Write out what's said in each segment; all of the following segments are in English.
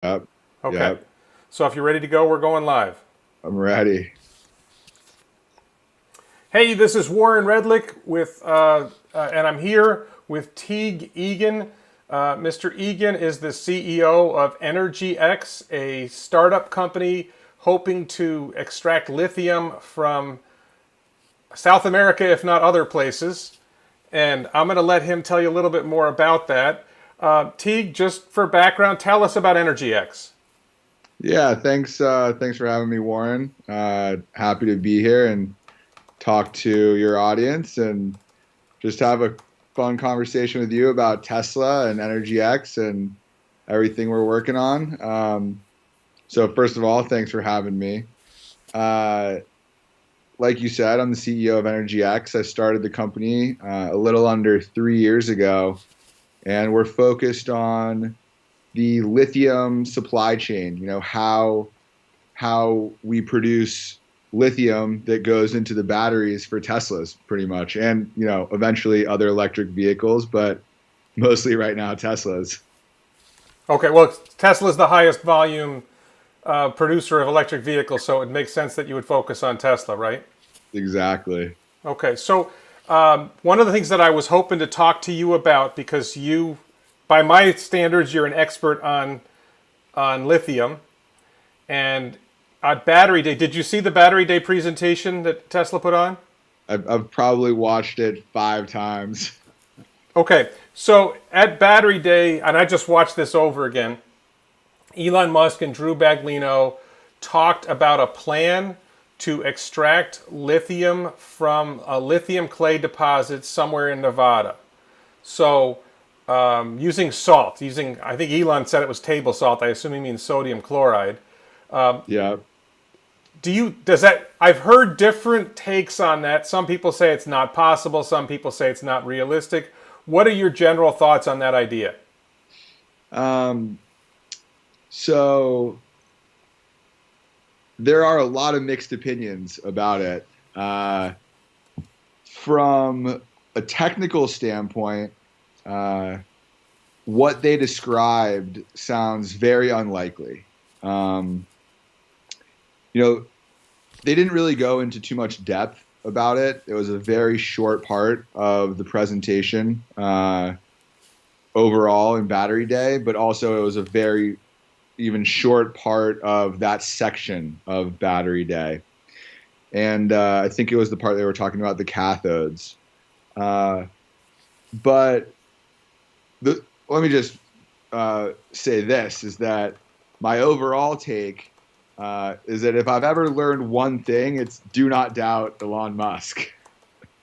Yep. Okay. Yep. So if you're ready to go, we're going live. I'm ready. Hey, this is Warren Redlich and I'm here with Teague Egan. Mr. Egan is the CEO of EnergyX, a startup company hoping to extract lithium from South America, if not other places. And I'm going to let him tell you a little bit more about that. Teague, just for background, tell us about EnergyX. Yeah, thanks for having me, Warren. Happy to be here and talk to your audience and just have a fun conversation with you about Tesla and Energy X and everything we're working on. So first of all, thanks for having me. Uh, like you said, I'm the CEO of Energy X. I started the company a little under 3 years ago, and we're focused on the lithium supply chain, how we produce lithium that goes into the batteries for Teslas pretty much, and eventually other electric vehicles, but mostly right now Teslas. Okay, well, Tesla's the highest volume producer of electric vehicles, so it makes sense that you would focus on Tesla, right? Exactly. Okay, so one of the things that I was hoping to talk to you about, because you, by my standards, you're an expert on lithium, and at Battery Day, did you see the Battery Day presentation that Tesla put on? I've probably watched it 5 times. Okay, so at Battery Day, and I just watched this over again, Elon Musk and Drew Baglino talked about a plan to extract lithium from a lithium clay deposit somewhere in Nevada. So, using salt, I think Elon said it was table salt. I assume he means sodium chloride. Yeah. I've heard different takes on that. Some people say it's not possible, some people say it's not realistic. What are your general thoughts on that idea? Um, so there are a lot of mixed opinions about it. From a technical standpoint, uh, what they described sounds very unlikely. Um, you know, they didn't really go into too much depth about it. It was a very short part of the presentation overall in Battery Day, but also it was a very even short part of that section of Battery Day. And I think it was the part they were talking about the cathodes. Uh, but let me just say this is that my overall take is that if I've ever learned one thing, it's do not doubt Elon Musk.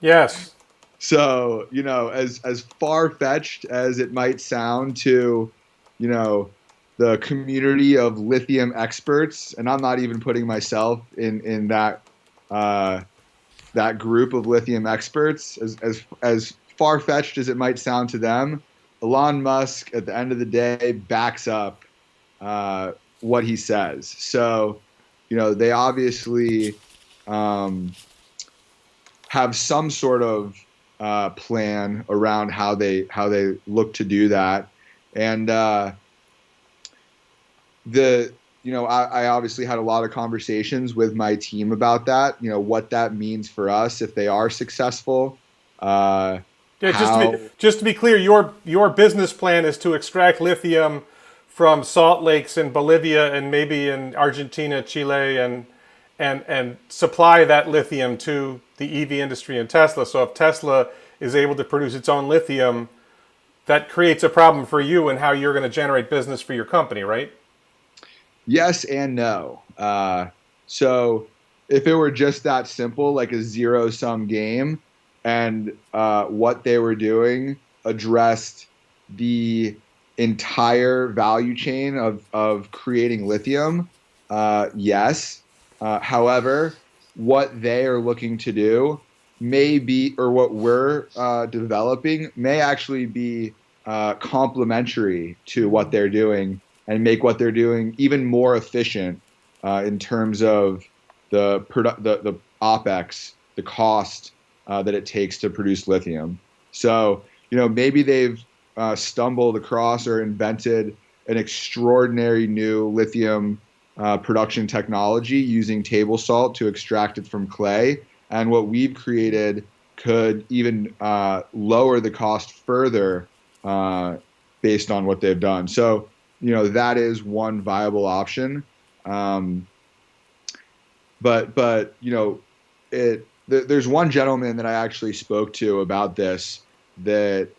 Yes. So, as far-fetched as it might sound to, you know, the community of lithium experts, and I'm not even putting myself in uh, that group of lithium experts, as far-fetched as it might sound to them, Elon Musk at the end of the day backs up uh, what he says. So, they obviously um, have some sort of plan around how they look to do that, and the I obviously had a lot of conversations with my team about that. What that means for us if they are successful. Yeah, How just to be clear, your business plan is to extract lithium from salt lakes in Bolivia and maybe in Argentina, Chile, and supply that lithium to the EV industry and Tesla. So if Tesla is able to produce its own lithium, that creates a problem for you and how you're going to generate business for your company, right? Yes and no. So if it were just that simple, like a zero sum game, and what they were doing addressed the entire value chain of creating lithium, yes. However, what they are looking to do may be, or what we're developing, may actually be complementary to what they're doing and make what they're doing even more efficient in terms of the opex, the cost that it takes to produce lithium. So maybe they've stumbled across or invented an extraordinary new lithium production technology using table salt to extract it from clay. And what we've created could even lower the cost further uh, based on what they've done. So, that is one viable option. Um, but there's one gentleman that I actually spoke to about this that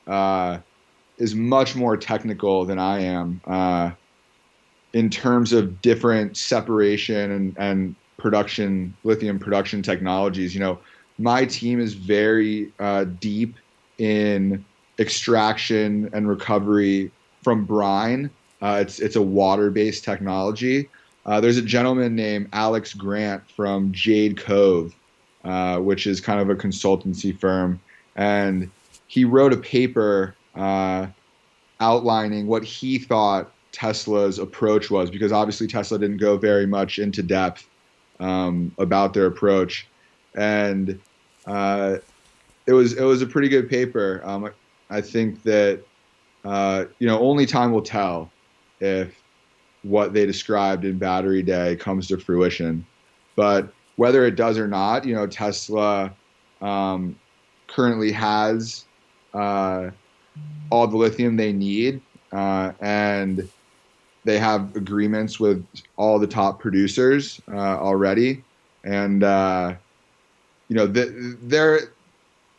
is much more technical than I am in terms of different separation and production lithium production technologies. My team is very deep in extraction and recovery from brine. It's a water based technology. There's a gentleman named Alex Grant from Jade Cove, which is kind of a consultancy firm, and he wrote a paper outlining what he thought Tesla's approach was, because obviously Tesla didn't go very much into depth about their approach, and uh, it was a pretty good paper. I think that only time will tell if what they described in Battery Day comes to fruition. But whether it does or not, Tesla um, currently has uh, all the lithium they need, and they have agreements with all the top producers already, and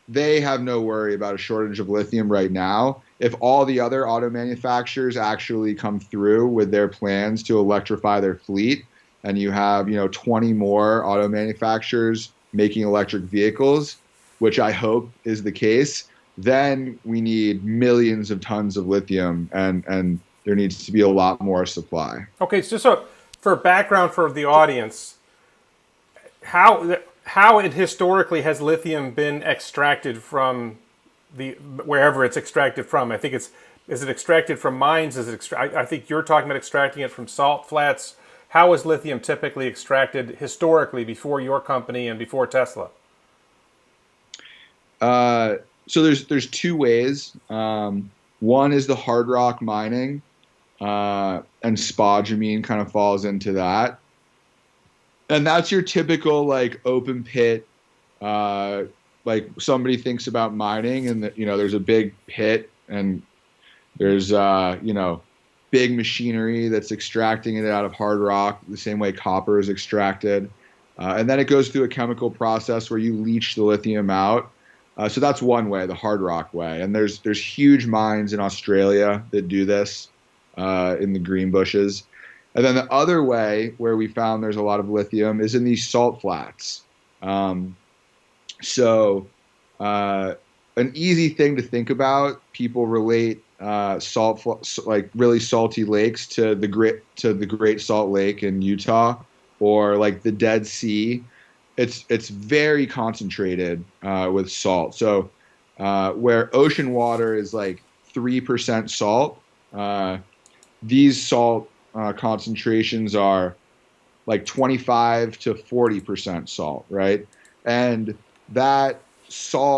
they have no worry about a shortage of lithium right now. If all the other auto manufacturers actually come through with their plans to electrify their fleet, and you have 20 more auto manufacturers making electric vehicles, which I hope is the case, then we need millions of tons of lithium, and there needs to be a lot more supply. Okay, so for background for the audience, how it historically has lithium been extracted from the wherever it's extracted from? I think is it extracted from mines? I think you're talking about extracting it from salt flats. How is lithium typically extracted historically before your company and before Tesla? Uh, so there's two ways. One is the hard rock mining, and spodumene kind of falls into that. And that's your typical like open pit, uh, like somebody thinks about mining, and there's a big pit, and there's big machinery that's extracting it out of hard rock the same way copper is extracted, and then it goes through a chemical process where you leach the lithium out. So that's one way, the hard rock way, and there's huge mines in Australia that do this in the green bushes. And then the other way where we found there's a lot of lithium is in these salt flats. Um, so, uh, an easy thing to think about, people relate like really salty lakes to the Great Salt Lake in Utah, or like the Dead Sea. It's very concentrated with salt. So, where ocean water is like 3% salt, these salt concentrations are like 25 to 40% salt, right? And that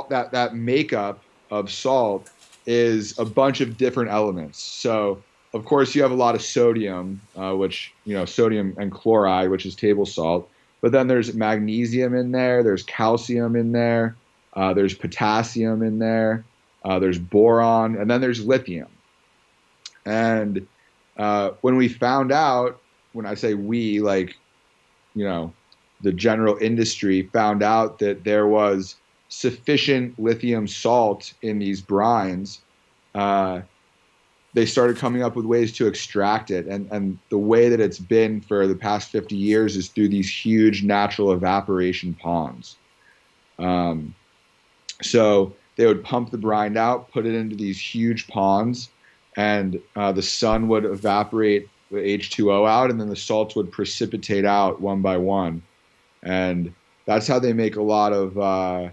that makeup of salt is a bunch of different elements. So, of course, you have a lot of sodium, which, sodium and chloride, which is table salt. But then there's magnesium in there, there's calcium in there, there's potassium in there, there's boron, and then there's lithium. And when we found out, when I say we, like, you know, the general industry found out that there was sufficient lithium salt in these brines, uh, they started coming up with ways to extract it. And the way that it's been for the past 50 years is through these huge natural evaporation ponds. Um, so they would pump the brine out, put it into these huge ponds, and the sun would evaporate the H2O out, and then the salts would precipitate out one by one. And that's how they make a lot of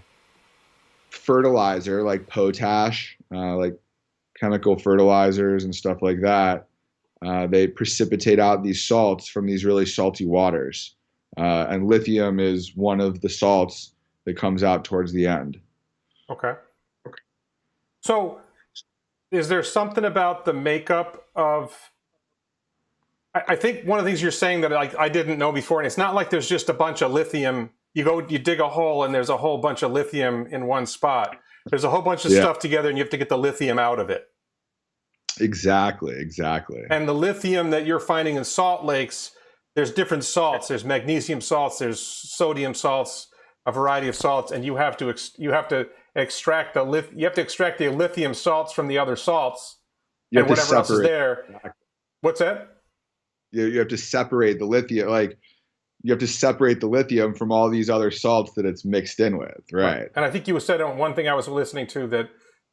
fertilizer, like potash, like chemical fertilizers and stuff like that. They precipitate out these salts from these really salty waters. And lithium is one of the salts that comes out towards the end. Okay. So, is there something about the makeup of I think one of the things you're saying that I didn't know before, and it's not like there's just a bunch of lithium. You dig a hole and there's a whole bunch of lithium in one spot. There's a whole bunch of Yeah, stuff together, and you have to get the lithium out of it. exactly, exactly. And the lithium that you're finding in salt lakes, there's different salts. There's magnesium salts. There's sodium salts. A variety of salts, and you have to extract the lithium salts from the other salts, You and have to whatever else is separate. there. What's that? You have to separate the lithium, like you have to separate the lithium from all these other salts that it's mixed in with, Right. right? And I think you said on one thing I was listening to that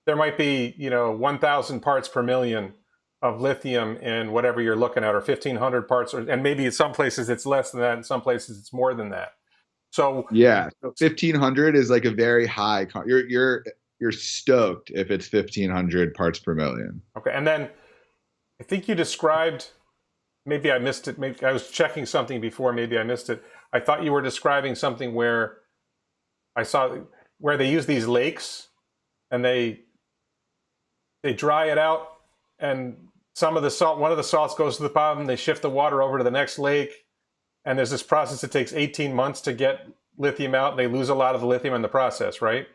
there might be 1,000 parts per million of lithium in whatever you're looking at, or 1,500 parts, and maybe in some places it's less than that, in some places it's more than that. So Yeah, so 1,500 is like a very high. You're stoked if it's 1,500 parts per million. okay, and then I think you described. Maybe I missed it. Maybe I was checking something before. Maybe I missed it. I thought you were describing something where I saw where they use these lakes and they dry it out, and some of the salt, one of the salts goes to the bottom. They shift the water over to the next lake, and there's this process that takes 18 months to get lithium out. And they lose a lot of the lithium in the process, right?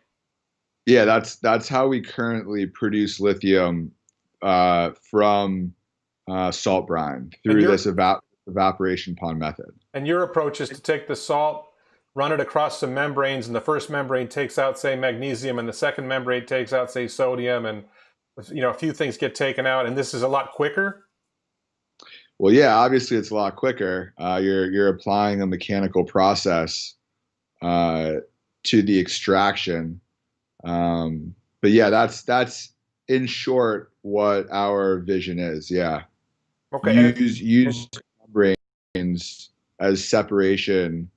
Yeah, that's how we currently produce lithium from salt brine And through this evaporation pond method. your approach is to take the salt, run it across some membranes, and the first membrane takes out, say, magnesium, and the second membrane takes out, say, sodium, and a few things get taken out, and this is a lot quicker. Well, yeah, obviously it's a lot quicker. You're applying a mechanical process to the extraction. But yeah, that's in short what our vision is. Yeah, Okay, use membranes as separation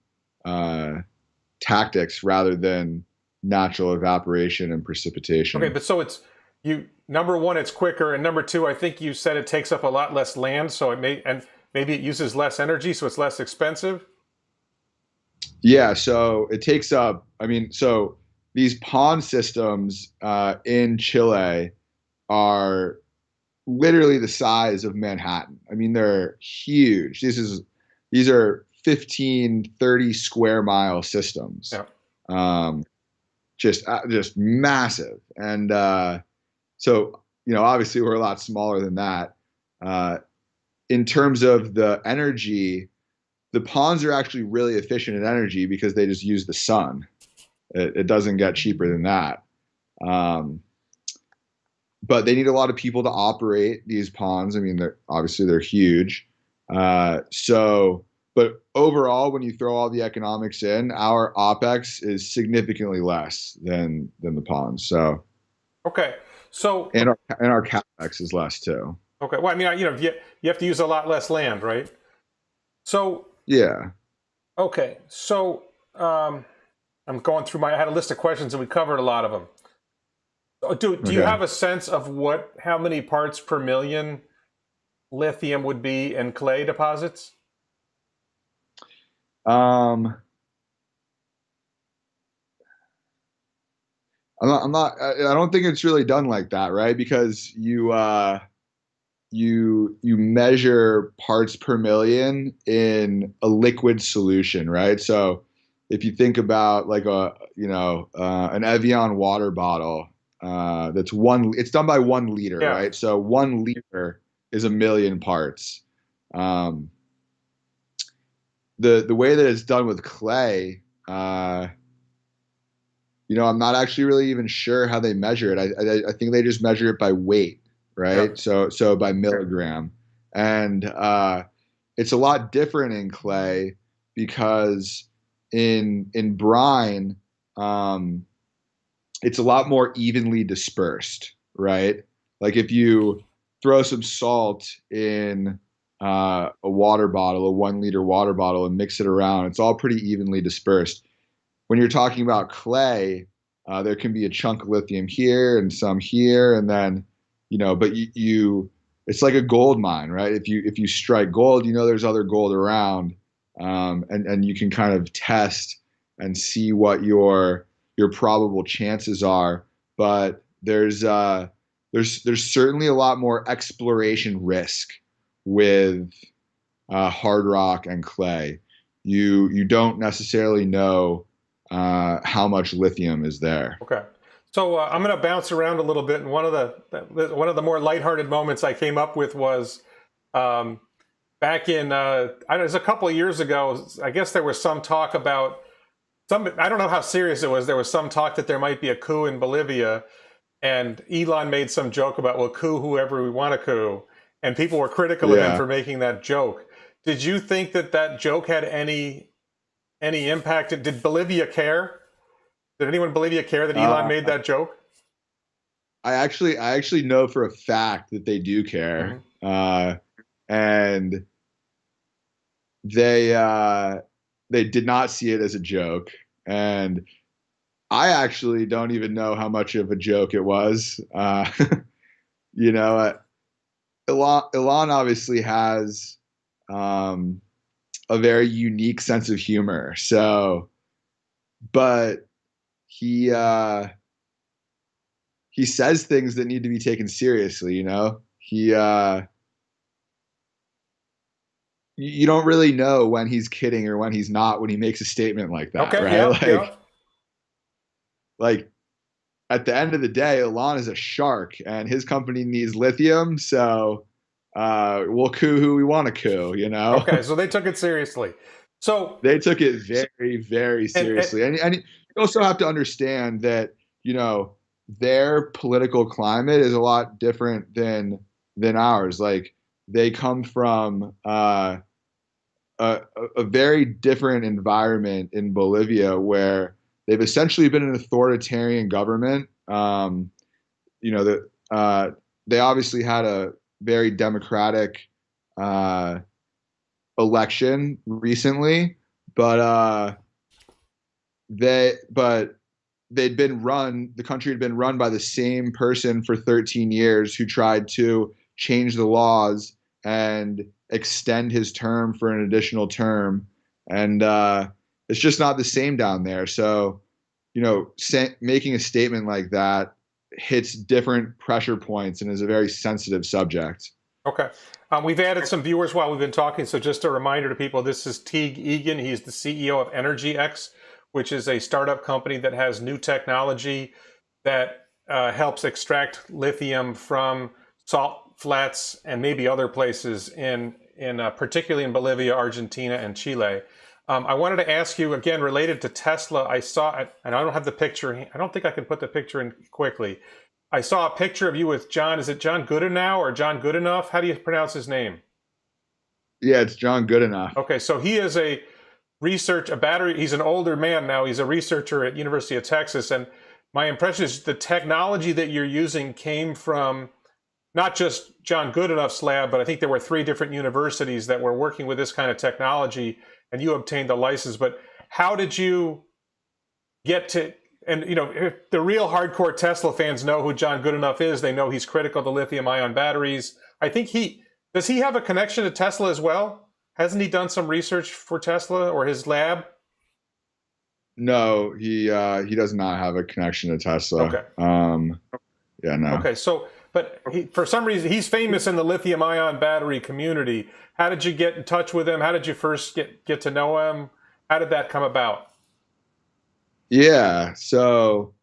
tactics rather than natural evaporation and precipitation. okay, but so it's number one, it's quicker, and number two, I think you said it takes up a lot less land, so maybe it uses less energy, so it's less expensive. Yeah, so it takes up. I mean, so these pond systems in Chile are literally the size of Manhattan. I mean, they're huge. These are 15, 30 square mile systems. Yeah. Just massive. And so, obviously we're a lot smaller than that. In terms of the energy, the ponds are actually really efficient in energy because they just use the sun. It doesn't get cheaper than that. But they need a lot of people to operate these ponds. I mean, they're huge. But overall, when you throw all the economics in, our OpEx is significantly less than the ponds. So Okay, so and our CapEx is less too. okay, well, I mean, you have to use a lot less land, right? So Yeah. okay, so I'm going through I had a list of questions and we covered a lot of them. Do you Okay. have a sense of how many parts per million lithium would be in clay deposits? Um, I don't think it's really done like that, right? Because you measure parts per million in a liquid solution, right? So if you think about like an Evian water bottle, it's done by 1 liter, Yeah. right? So 1 liter is a million parts. Um, the way that it's done with clay, I'm not actually really even sure how they measure it. I think they just measure it by weight, right? Yeah. So by milligram, and it's a lot different in clay because in brine, it's a lot more evenly dispersed, right? Like if you throw some salt in a water bottle, a 1 liter water bottle, and mix it around, it's all pretty evenly dispersed. When you're talking about clay, there can be a chunk of lithium here and some here, and then, but it's like a gold mine, right? If you strike gold, there's other gold around, and you can kind of test and see what your probable chances are. But there's certainly a lot more exploration risk with hard rock, and clay. You don't necessarily know how much lithium is there. Okay. So I'm going to bounce around a little bit, and one of the more lighthearted moments I came up with was um, back in it was a couple of years ago. I guess there was some talk about some. I don't know how serious it was. There was some talk that there might be a coup in Bolivia, and Elon made some joke about, "We'll coup whoever we want to coup," and people were critical of him Yeah. for making that joke. Did you think that that joke had any impact? Did Bolivia care? Did anyone in Bolivia care that Elon Uh, made that joke? I actually know for a fact that they do care, Hmm. and they uh, they did not see it as a joke, and I actually don't even know how much of a joke it was. You know, Elon obviously has um, a very unique sense of humor. So, but he uh, he says things that need to be taken seriously. You don't really know when he's kidding or when he's not when he makes a statement like that, Okay, right? yeah, yeah. Like at the end of the day, Elon is a shark, and his company needs lithium. So we'll coup who we want to coup. Okay, so they took it seriously. So, They took it very, very and seriously. And you also have to understand that, their political climate is a lot different than ours. Like they come from a very different environment in Bolivia where they've essentially been an authoritarian government. They obviously had a very democratic uh, election recently, but but the country had been run by the same person for 13 years who tried to change the laws and extend his term for an additional term. And it's just not the same down there. So, making a statement like that hits different pressure points and is a very sensitive subject. okay, we've added some viewers while we've been talking. So, just a reminder to people: this is Teague Egan. He's the CEO of EnergyX, which is a startup company that has new technology that helps extract lithium from salt flats and maybe other places in particularly in Bolivia, Argentina, and Chile. I wanted to ask you again, related to Tesla. I saw it, and I don't have the picture. I don't think I can put the picture in quickly. I saw a picture of you with John. Is it John Goodenow or John Goodenough? How do you pronounce his name? Yeah, it's John Goodenough. Okay, so he is a battery. He's an older man now. He's a researcher at University of Texas, and my impression is the technology that you're using came from not just John Goodenough's lab, but I think there were 3 different universities that were working with this kind of technology, and you obtained the license. But how did you get to? And if the real hardcore Tesla fans know who John Goodenough is. They know he's critical to lithium-ion batteries. I think does he have a connection to Tesla as well? Hasn't he done some research for Tesla or his lab? No, he does not have a connection to Tesla. Okay. Yeah, no. Okay. So, but for some reason, he's famous in the lithium-ion battery community. How did you get in touch with him? How did you first get to know him? How did that come about? Yeah, so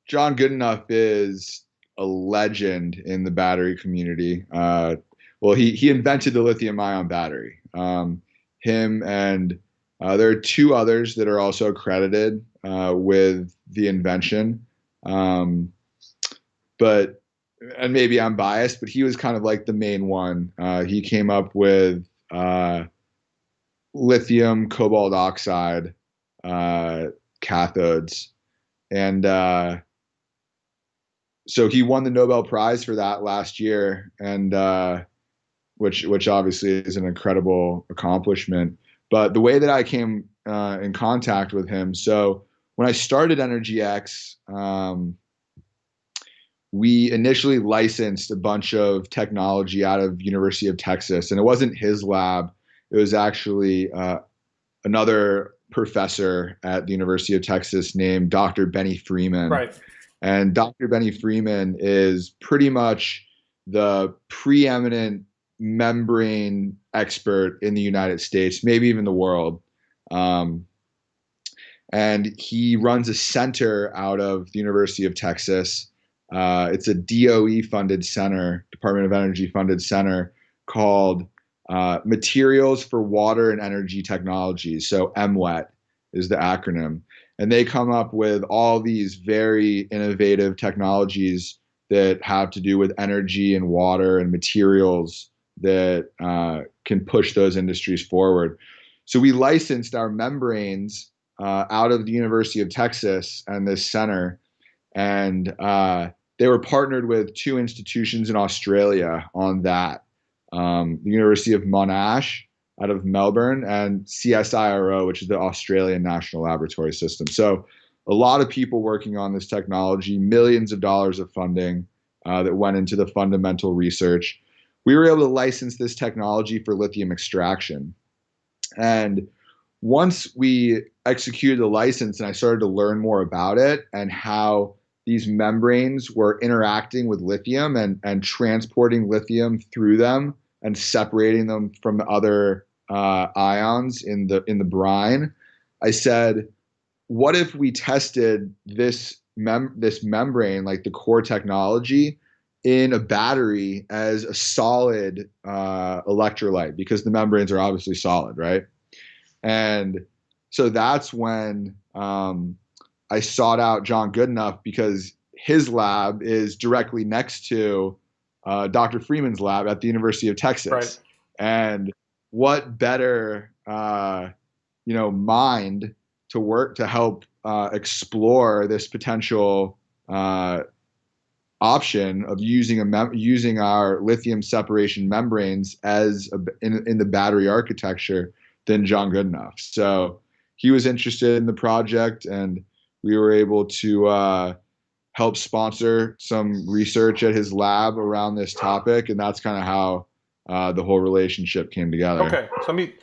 John Goodenough is a legend in the battery community. Well, he invented the lithium ion battery. Him and there are 2 others that are also credited with the invention. Um, but and maybe I'm biased, but he was kind of like the main one. He came up with lithium cobalt oxide uh, cathodes, and so he won the Nobel Prize for that last year, and which obviously is an incredible accomplishment. But the way that I came in contact with him, so when I started EnergyX, we initially licensed a bunch of technology out of University of Texas, and it wasn't his lab. It was actually another professor at the University of Texas named Dr. Benny Freeman. Right. And Dr. Benny Freeman is pretty much the preeminent membrane expert in the United States, maybe even the world. Um, and he runs a center out of the University of Texas. It's a DOE funded center, Department of Energy funded center called Materials for Water and Energy Technologies. So MWET is the acronym. And they come up with all these very innovative technologies that have to do with energy and water and materials that can push those industries forward. So we licensed our membranes out of the University of Texas and this center, and they were partnered with two institutions in Australia on that. The University of Monash out of Melbourne and CSIRO, which is the Australian National Laboratory System. So a lot of people working on this technology, millions of dollars of funding that went into the fundamental research. We were able to license this technology for lithium extraction. And once we executed the license and I started to learn more about it and how these membranes were interacting with lithium and transporting lithium through them and separating them from the other ions in the brine, I said, what if we tested this membrane, like the core technology, in a battery as a solid electrolyte, because the membranes are obviously solid, right? And so that's when I sought out John Goodenough, because his lab is directly next to Dr. Freeman's lab at the University of Texas. Right. And what better, mind to work to help explore this potential option of using our lithium separation membranes as in the battery architecture than John Goodenough. So he was interested in the project, and we were able to help sponsor some research at his lab around this topic, and that's kind of how the whole relationship came together. Okay, so let me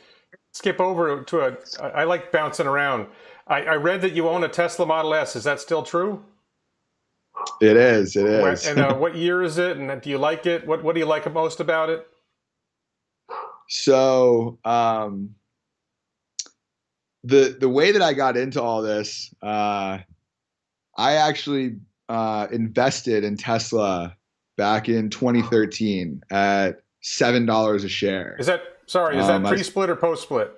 skip over to I like bouncing around. I read that you own a Tesla Model S. Is that still true? It is. It is. And what year is it? And do you like it? What do you like most about it? So the way that I got into all this, I actually invested in Tesla back in 2013 at $7 a share. Is that pre-split or post-split?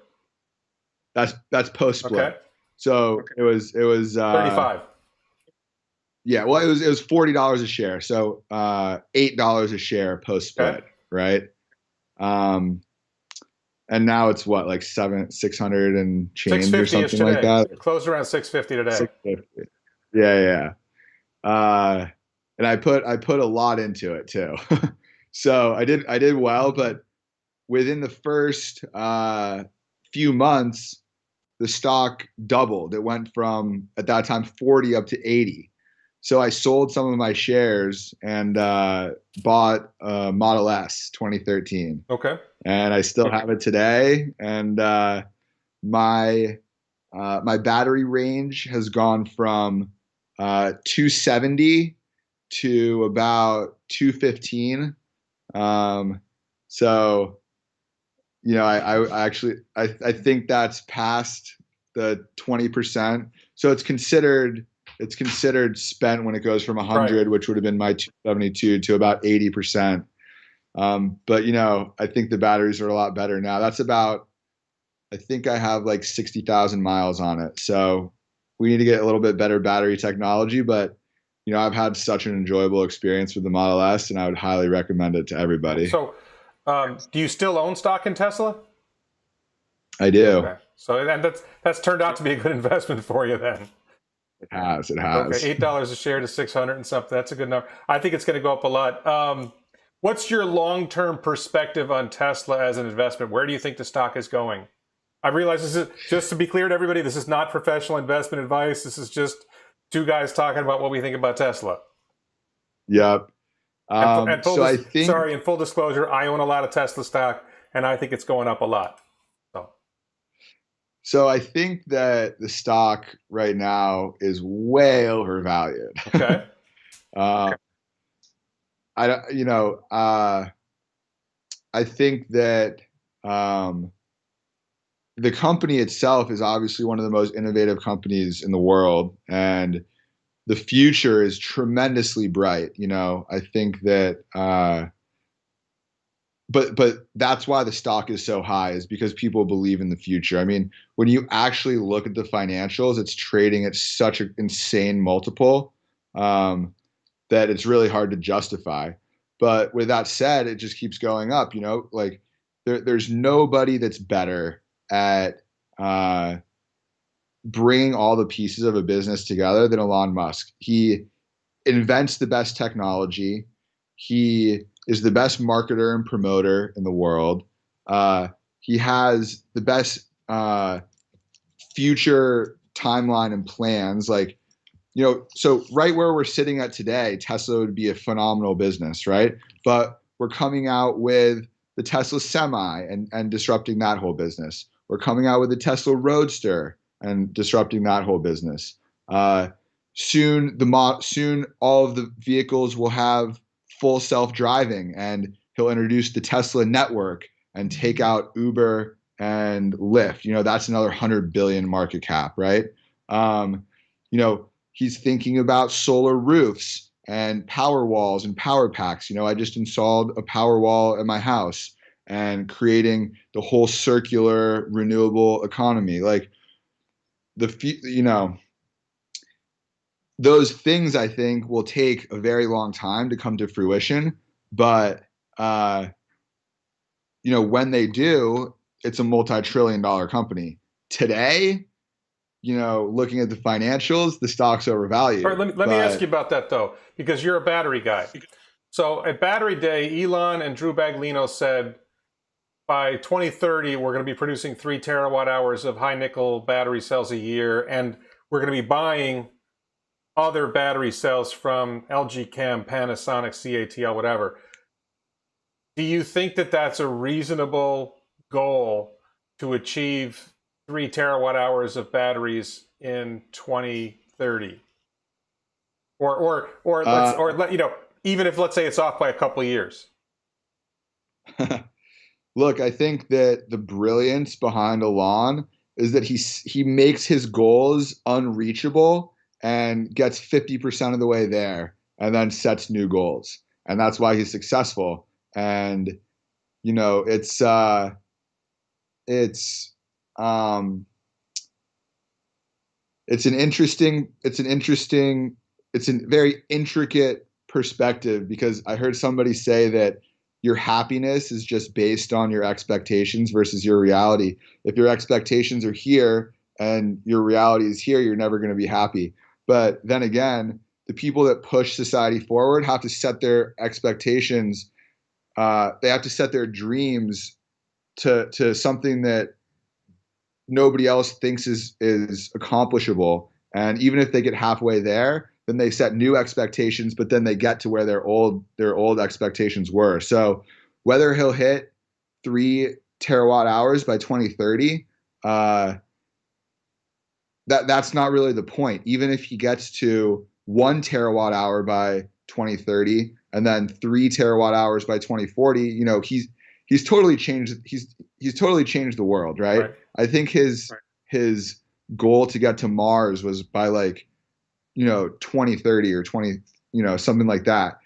That's post-split. Okay. So it was 35. Yeah, well, it was $40 a share, so $8 a share post-split, okay. Right? And now it's what, like 600 and change or something today. Like that. It closed around 650 today. 650. Yeah. And I put a lot into it too. So I did well, but within the first few months, the stock doubled. It went from, at that time, 40 up to 80. So I sold some of my shares and bought a Model S 2013. Okay. And I still have it today. And my battery range has gone from 270 to about 215. So, I think that's past the 20%. So it's considered spent when it goes from 100, right, which would have been my 272, to about 80%. But I think the batteries are a lot better now. That's about, I think I have like 60,000 miles on it. So we need to get a little bit better battery technology, but I've had such an enjoyable experience with the Model S, and I would highly recommend it to everybody. So, do you still own stock in Tesla? I do. Okay. So that's turned out to be a good investment for you then. It has. Okay, $8 a share to 600 and something. That's a good number. I think it's going to go up a lot. What's your long-term perspective on Tesla as an investment? Where do you think the stock is going? I realize this is, just to be clear to everybody, this is not professional investment advice. This is just two guys talking about what we think about Tesla. Yep. In full disclosure, I own a lot of Tesla stock, and I think it's going up a lot. So I think that the stock right now is way overvalued. Okay. I think that the company itself is obviously one of the most innovative companies in the world, and the future is tremendously bright. I think that, but that's why the stock is so high, is because people believe in the future. I mean, when you actually look at the financials, it's trading at such an insane multiple, that it's really hard to justify. But with that said, it just keeps going up. Like there's nobody that's better at uh, bringing all the pieces of a business together than Elon Musk. He invents the best technology. He is the best marketer and promoter in the world. He has the best future timeline and plans. Like, so right where we're sitting at today, Tesla would be a phenomenal business, right? But we're coming out with the Tesla Semi and disrupting that whole business. We're coming out with the Tesla Roadster and disrupting that whole business. Soon all of the vehicles will have full self-driving, and he'll introduce the Tesla network and take out Uber and Lyft. That's another 100 billion market cap, right? He's thinking about solar roofs and power walls and power packs. I just installed a power wall at my house, and creating the whole circular renewable economy. Like those things, I think, will take a very long time to come to fruition. But when they do, it's a multi-trillion-dollar company. Today, looking at the financials, the stock's overvalued. All right, let me ask you about that, though, because you're a battery guy. So at Battery Day, Elon and Drew Baglino said by 2030, we're going to be producing 3 terawatt hours of high nickel battery cells a year, and we're going to be buying other battery cells from LG Chem, Panasonic, CATL, whatever. Do you think that that's a reasonable goal to achieve 3 terawatt hours of batteries in 2030? Even if, let's say, it's off by a couple of years. Look, I think that the brilliance behind Elon is that he makes his goals unreachable and gets 50% of the way there, and then sets new goals. And that's why he's successful. And, it's a very intricate perspective, because I heard somebody say that your happiness is just based on your expectations versus your reality. If your expectations are here and your reality is here, you're never going to be happy. But then again, the people that push society forward have to set their expectations. They have to set their dreams to something that nobody else thinks is accomplishable. And even if they get halfway there, then they set new expectations, but then they get to where their old expectations were. So whether he'll hit 3 terawatt hours by 2030, that's not really the point. Even if he gets to 1 terawatt hour by 2030 and then 3 terawatt hours by 2040, he's totally changed. He's totally changed the world, right? I think his goal to get to Mars was by 2030 or 20, something like that.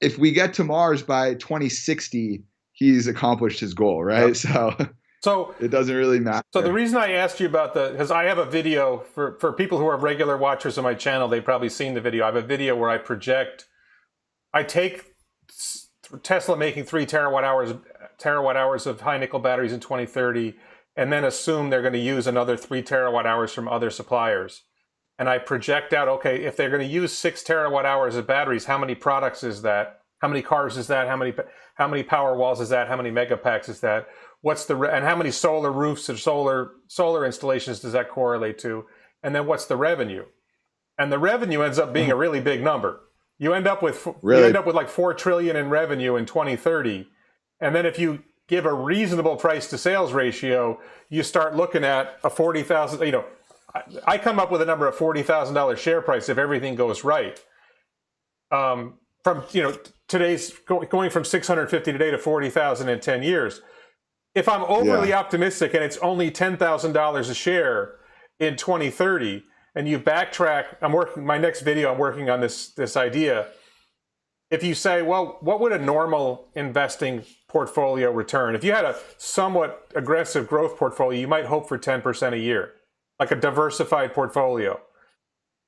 If we get to Mars by 2060, he's accomplished his goal, right? Yep. So it doesn't really matter. So the reason I asked you about because I have a video for people who are regular watchers of my channel, they've probably seen the video. I have a video where I take Tesla making 3 terawatt hours of high nickel batteries in 2030, and then assume they're going to use another 3 terawatt hours from other suppliers. And I project out, okay, if they're going to use 6 terawatt hours of batteries, how many products is that? How many cars is that? How many power walls is that? How many megapacks is that? And how many solar roofs or solar installations does that correlate to? And then what's the revenue? And the revenue ends up being a really big number. You end up with like 4 trillion in revenue in 2030. And then if you give a reasonable price to sales ratio, you start looking at a 40,000, I come up with a number of $40,000 share price if everything goes right. To today's going from 650 today to 40,000 in 10 years. If I'm overly optimistic and it's only $10,000 a share in 2030, and you backtrack, my next video, I'm working on this idea. If you say, well, what would a normal investing portfolio return? If you had a somewhat aggressive growth portfolio, you might hope for 10% a year, like a diversified portfolio.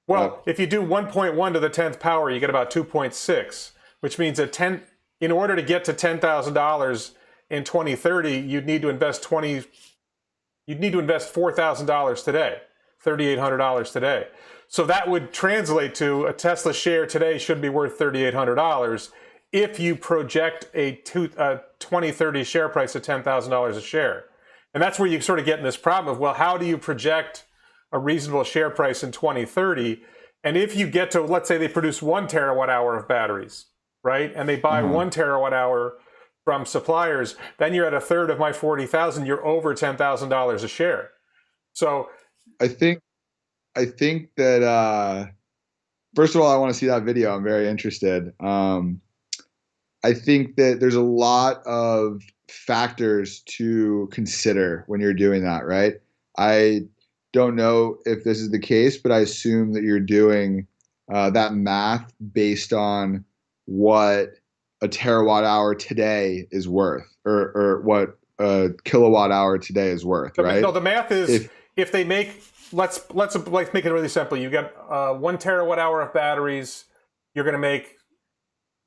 Well, if you do 1.1 to the 10th power, you get about 2.6, which means that in order to get to $10,000 in 2030, you'd need to invest $4,000 today, $3,800 today. So that would translate to a Tesla share today should be worth $3,800 if you project a 2030 share price of $10,000 a share. And that's where you sort of get in this problem of, well, how do you project a reasonable share price in 2030? And if you get to, let's say they produce 1 terawatt hour of batteries, right? And they buy 1 terawatt hour from suppliers, then you're at a third of my 40,000, you're over $10,000 a share. So I think that, first of all, I want to see that video. I'm very interested. I think that there's a lot of factors to consider when you're doing that, right? I don't know if this is the case, but I assume that you're doing that math based on what a terawatt hour today is worth, or what a kilowatt hour today is worth, right? No, the math is if they make, let's make it really simple. You get 1 terawatt hour of batteries, you're going to make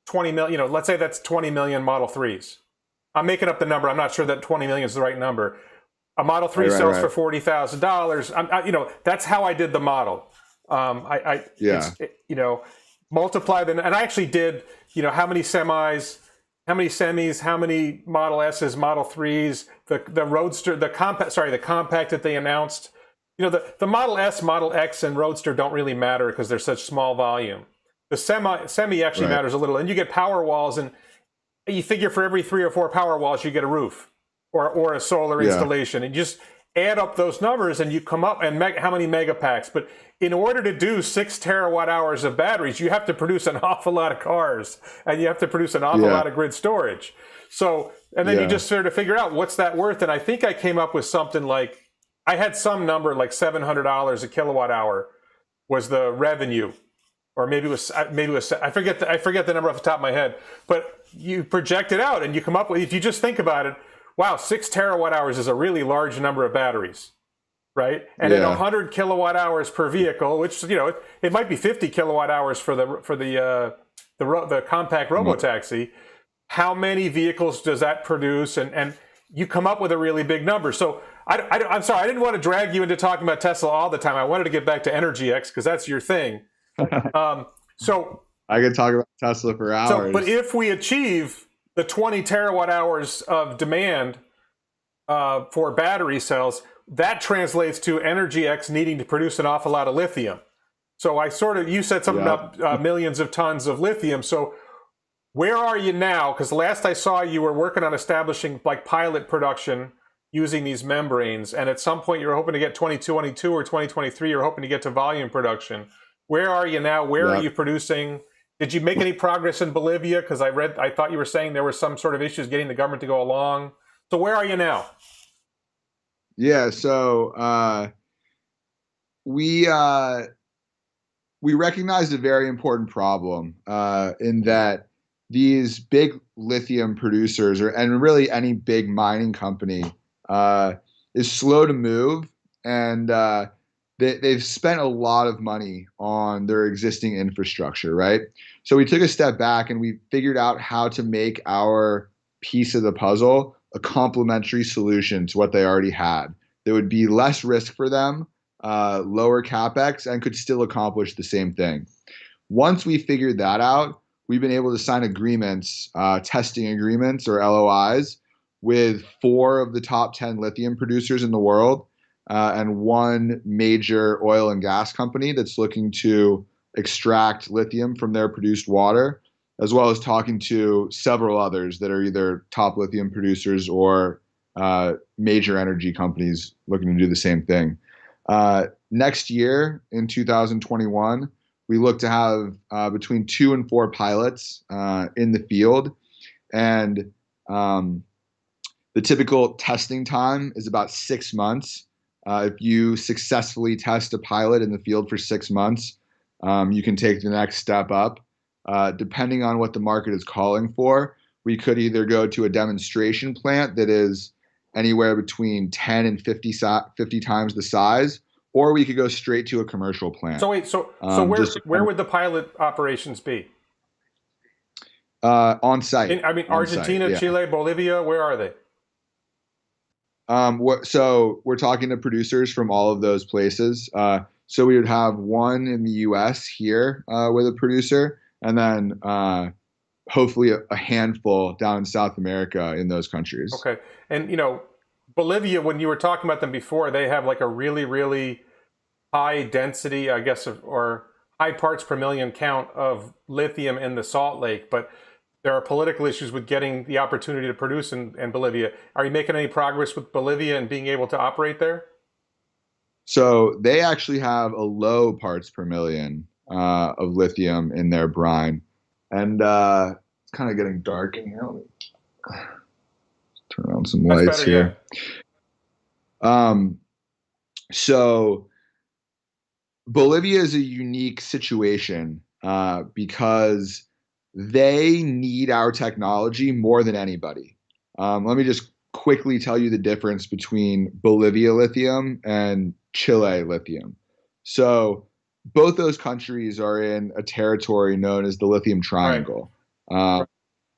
20 million, let's say that's 20 million Model 3s. I'm making up the number. I'm not sure that 20 million is the right number. A Model 3 sells for $40,000. That's how I did the model. Multiply them. And I actually did, how many semis, how many Model S's, Model 3s, the Roadster, the compact that they announced. The Model S, Model X, and Roadster don't really matter because they're such small volume. The semi actually matters a little, and you get power walls, and you figure for every 3 or 4 power walls you get a roof or a solar installation, and you just add up those numbers and you come up and how many megapacks. But in order to do 6 terawatt hours of batteries, you have to produce an awful lot of cars, and you have to produce an awful lot of grid storage. So, and then you just sort of figure out what's that worth. And I think I came up with something like, I had some number like $700 a kilowatt hour was the revenue, or maybe it was I forget the number off the top of my head. But you project it out and you come up with, if you just think about it, wow, 6 terawatt hours is a really large number of batteries, right? And at 100 kilowatt hours per vehicle, which it might be 50 kilowatt hours for the compact robotaxi. How many vehicles does that produce? And you come up with a really big number. So I'm sorry, I didn't want to drag you into talking about Tesla all the time. I wanted to get back to EnergyX because that's your thing. So I could talk about Tesla for hours. But if we achieve the 20 terawatt hours of demand for battery cells, that translates to EnergyX needing to produce an awful lot of lithium. So you said something about millions of tons of lithium. So where are you now? Because last I saw you were working on establishing like pilot production using these membranes, and at some point you're hoping to get 2022 or 2023, you're hoping to get to volume production. Where are you now? Where are you producing? Did you make any progress in Bolivia? Because I thought you were saying there were some sort of issues getting the government to go along. So where are you now? Yeah, so we recognized a very important problem in that these big lithium producers, and really any big mining company, is slow to move, and they've spent a lot of money on their existing infrastructure, right? So we took a step back and we figured out how to make our piece of the puzzle a complementary solution to what they already had. There would be less risk for them, lower capex, and could still accomplish the same thing. Once we figured that out, we've been able to sign agreements, testing agreements or LOIs, with 4 of the top 10 lithium producers in the world, and 1 major oil and gas company that's looking to extract lithium from their produced water, as well as talking to several others that are either top lithium producers or major energy companies looking to do the same thing. Next year, in 2021, we look to have between 2 and 4 pilots in the field, and the typical testing time is about 6 months. If you successfully test a pilot in the field for 6 months, you can take the next step up. Depending on what the market is calling for, we could either go to a demonstration plant that is anywhere between 10 and 50 times the size, or we could go straight to a commercial plant. So wait, so where would the pilot operations be? On site. I mean, On site, Argentina, yeah. Chile, Bolivia, where are they? So we're talking to producers from all of those places. So we would have one in the U.S. here with a producer, and then hopefully a handful down in South America in those countries. Okay. And, Bolivia, when you were talking about them before, they have like a really, really high density, I guess, or high parts per million count of lithium in the salt lake, but there are political issues with getting the opportunity to produce in Bolivia. Are you making any progress with Bolivia and being able to operate there? So they actually have a low parts per million of lithium in their brine. And it's kind of getting dark in here. Let me turn on some That's lights better, yeah. here. So Bolivia is a unique situation because they need our technology more than anybody. Let me just quickly tell you the difference between Bolivia lithium and Chile lithium. So both those countries are in a territory known as the Lithium Right. Triangle.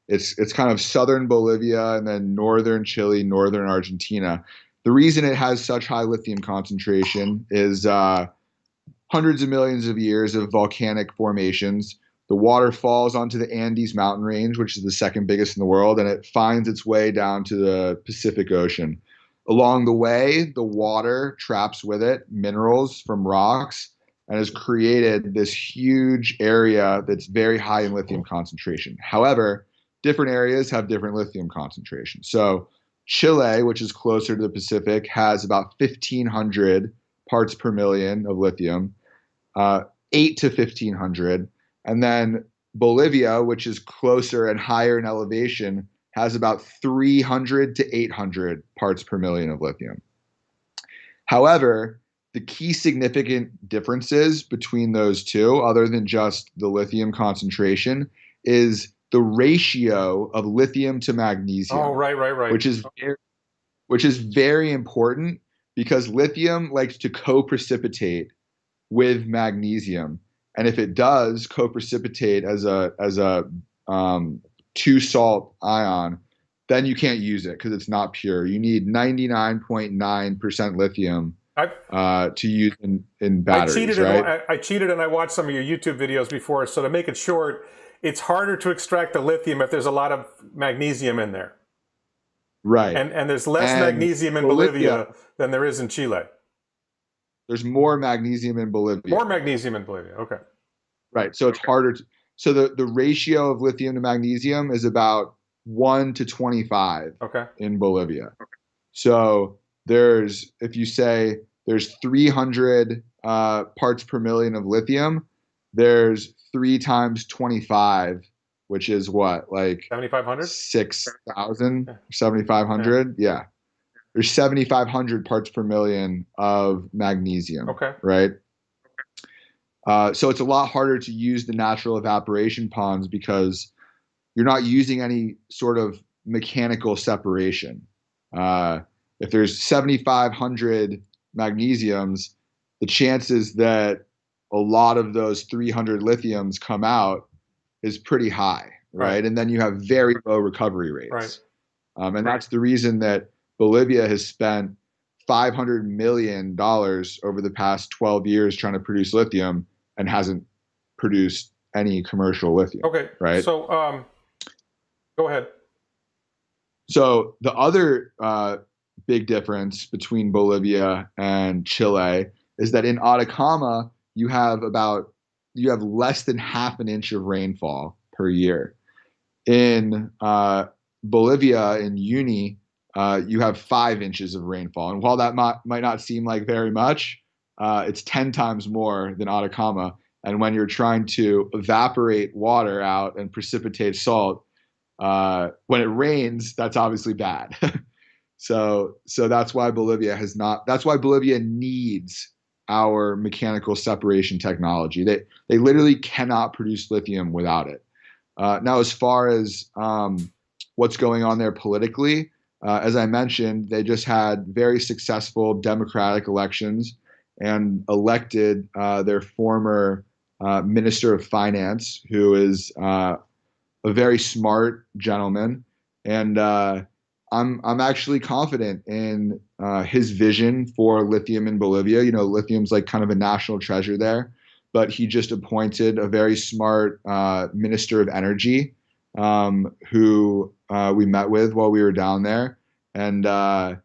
It's kind of southern Bolivia and then northern Chile, northern Argentina. The reason it has such high lithium concentration is hundreds of millions of years of volcanic formations. The water falls onto the Andes mountain range, which is the second biggest in the world, and it finds its way down to the Pacific Ocean. Along the way, the water traps with it minerals from rocks and has created this huge area that's very high in lithium concentration. However, different areas have different lithium concentrations. So Chile, which is closer to the Pacific, has about 1,500 parts per million of lithium, 8 to 1,500. And then Bolivia, which is closer and higher in elevation, has about 300 to 800 parts per million of lithium. However, the key significant differences between those two, other than just the lithium concentration, is the ratio of lithium to magnesium. Oh, right. Which is very important because lithium likes to co-precipitate with magnesium, and if it does co-precipitate as a two salt ion, then you can't use it because it's not pure. You need 99.9% lithium to use in batteries, right? I cheated and I watched some of your YouTube videos before. So to make it short, it's harder to extract the lithium if there's a lot of magnesium in there. Right. And there's less And magnesium in Bolivia than there is in Chile. There's more magnesium in Bolivia. More magnesium in Bolivia. Okay. Right. So it's harder to, so the ratio of lithium to magnesium is about 1 to 25 in Bolivia. Okay. So there's, if you say there's 300 parts per million of lithium, there's 3 times 25, which is what, like 7,500? 6,000, 7,500. Yeah. There's 7,500 parts per million of magnesium. Okay. Right. So it's a lot harder to use the natural evaporation ponds because you're not using any sort of mechanical separation. If there's 7,500 magnesiums, the chances that a lot of those 300 lithiums come out is pretty high, right? And then you have very low recovery rates. Right. And that's the reason that Bolivia has spent $500 million over the past 12 years trying to produce lithium and hasn't produced any commercial lithium. Okay. Right. So go ahead. So the other big difference between Bolivia and Chile is that in Atacama, you have less than half an inch of rainfall per year. In Bolivia, in Uyuni, you have 5 inches of rainfall. And while that might not seem like very much, it's 10 times more than Atacama. And when you're trying to evaporate water out and precipitate salt, when it rains, that's obviously bad. So that's why Bolivia has not. That's why Bolivia needs our mechanical separation technology. They literally cannot produce lithium without it. Now, as far as what's going on there politically, as I mentioned, they just had very successful democratic elections and elected their former Minister of Finance, who is a very smart gentleman, and I'm actually confident in his vision for lithium in Bolivia. You know, lithium's like kind of a national treasure there, but he just appointed a very smart minister of energy who we met with while we were down there, and I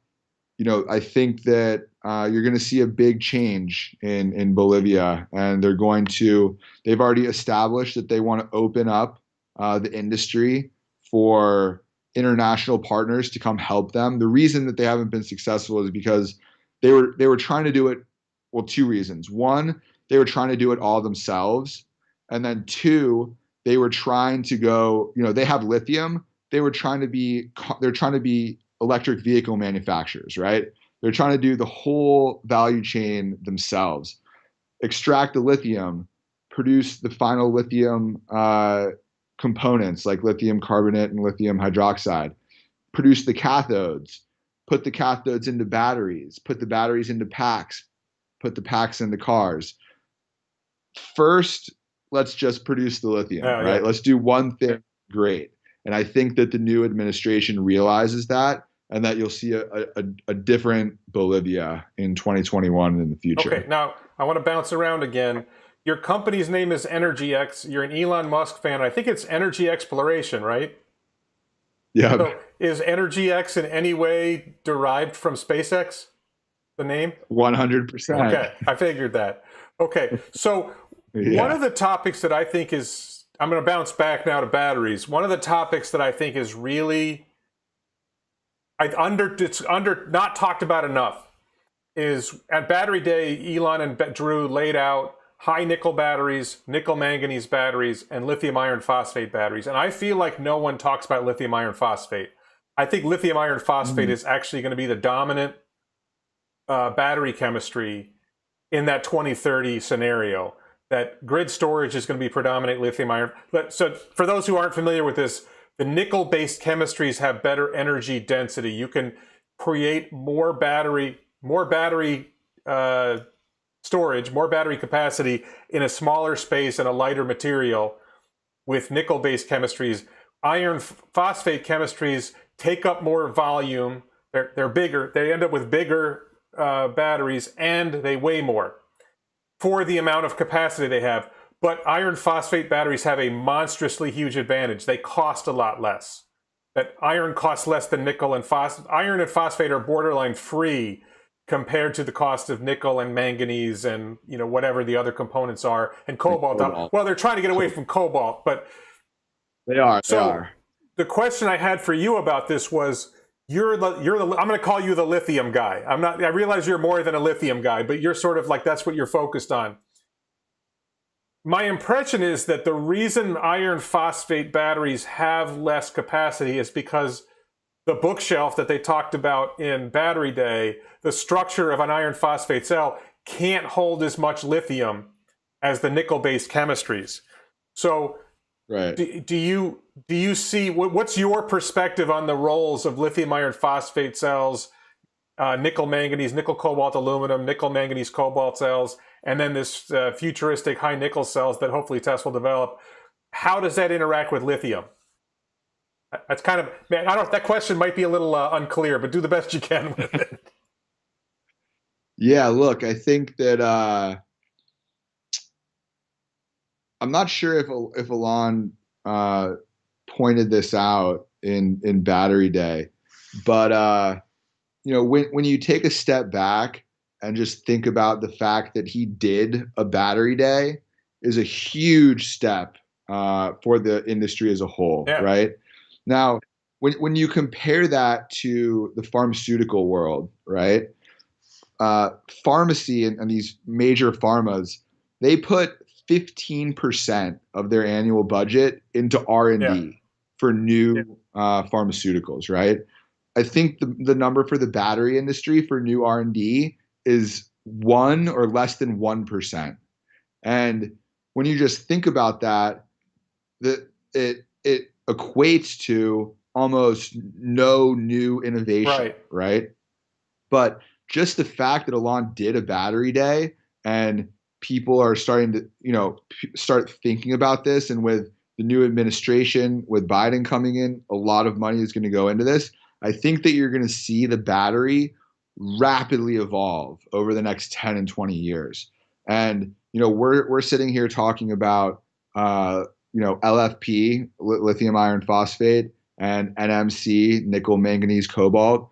think that you're going to see a big change in Bolivia, and they've already established that they want to open up the industry for international partners to come help them. The reason that they haven't been successful is because they were trying to do it. Well, two reasons. One, they were trying to do it all themselves, and then two, they were trying to go. They have lithium. They're trying to be electric vehicle manufacturers, right? They're trying to do the whole value chain themselves, extract the lithium, produce the final lithium components like lithium carbonate and lithium hydroxide, produce the cathodes, put the cathodes into batteries, put the batteries into packs, put the packs into cars. First, let's just produce the lithium, right? Yeah. Let's do one thing great. And I think that the new administration realizes that, and that you'll see a different Bolivia in 2021 in the future. Okay, now I want to bounce around again. Your company's name is EnergyX. You're an Elon Musk fan. I think it's Energy Exploration, right? Yeah. So is EnergyX in any way derived from SpaceX, the name? 100%. Okay, I figured that. Okay, so one of the topics that I think is, I'm going to bounce back now to batteries. One of the topics that I think is really, it's not talked about enough is at Battery Day, Elon and Drew laid out high nickel batteries, nickel manganese batteries, and lithium iron phosphate batteries. And I feel like no one talks about lithium iron phosphate. I think lithium iron phosphate is actually going to be the dominant battery chemistry in that 2030 scenario. That grid storage is going to be predominant lithium iron. So for those who aren't familiar with this, the nickel-based chemistries have better energy density. You can create more battery storage, more battery capacity in a smaller space and a lighter material with nickel-based chemistries. Iron phosphate chemistries take up more volume. They're bigger. They end up with bigger batteries, and they weigh more for the amount of capacity they have. But iron phosphate batteries have a monstrously huge advantage. They cost a lot less. That iron costs less than nickel, and iron and phosphate are borderline free compared to the cost of nickel and manganese and whatever the other components are, and cobalt. Well, they're trying to get away from cobalt, but they are. The question I had for you about this was, I'm going to call you the lithium guy. I realize you're more than a lithium guy, but you're sort of like, that's what you're focused on. My impression is that the reason iron phosphate batteries have less capacity is because the bookshelf that they talked about in Battery Day, the structure of an iron phosphate cell can't hold as much lithium as the nickel-based chemistries. So right. Do you see, what's your perspective on the roles of lithium iron phosphate cells, nickel manganese, nickel cobalt aluminum, nickel manganese cobalt cells, and then this futuristic high nickel cells that hopefully Tesla will develop? How does that interact with lithium? That's kind of, man, that question might be a little unclear, but do the best you can with it. Yeah, look, I think that I'm not sure if Elon pointed this out in Battery Day, but when you take a step back and just think about the fact that he did a Battery Day is a huge step for the industry as a whole, right? Now, when you compare that to the pharmaceutical world, right? Pharmacy and these major pharmas, they put 15% of their annual budget into Yeah. R&D for new pharmaceuticals, right? I think the number for the battery industry for new R&D is 1 or less than 1%. And when you just think about that, it equates to almost no new innovation, Right. right? But just the fact that Elon did a battery day and people are starting to, start thinking about this, and with the new administration, with Biden coming in, a lot of money is going to go into this. I think that you're going to see the battery rapidly evolve over the next 10 and 20 years. And, we're sitting here talking about, LFP, lithium iron phosphate, and NMC, nickel, manganese, cobalt.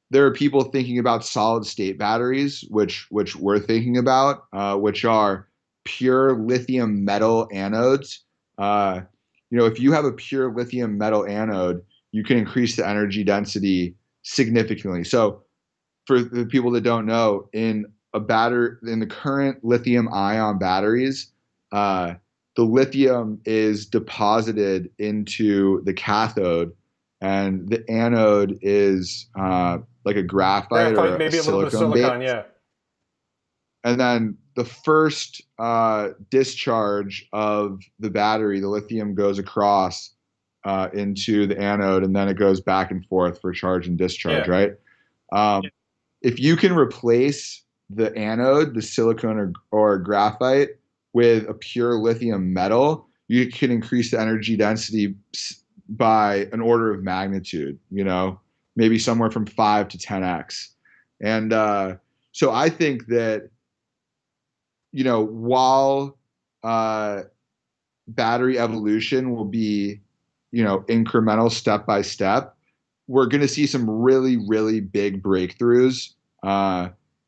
There are people thinking about solid state batteries, which we're thinking about, which are pure lithium metal anodes. Uh, if you have a pure lithium metal anode, you can increase the energy density significantly. So, for the people that don't know, in the current lithium ion batteries, uh, the lithium is deposited into the cathode, and the anode is like a graphite Graphite, or a maybe a little bit of silicon base. silicon. Yeah. And then the first discharge of the battery, the lithium goes across into the anode, and then it goes back and forth for charge and discharge, Yeah. right? Um, if you can replace the anode, the silicon or graphite, with a pure lithium metal, you can increase the energy density by an order of magnitude, maybe somewhere from 5 to 10x. And so I think that, while uh, battery evolution will be, incremental step by step, we're going to see some really, really big breakthroughs.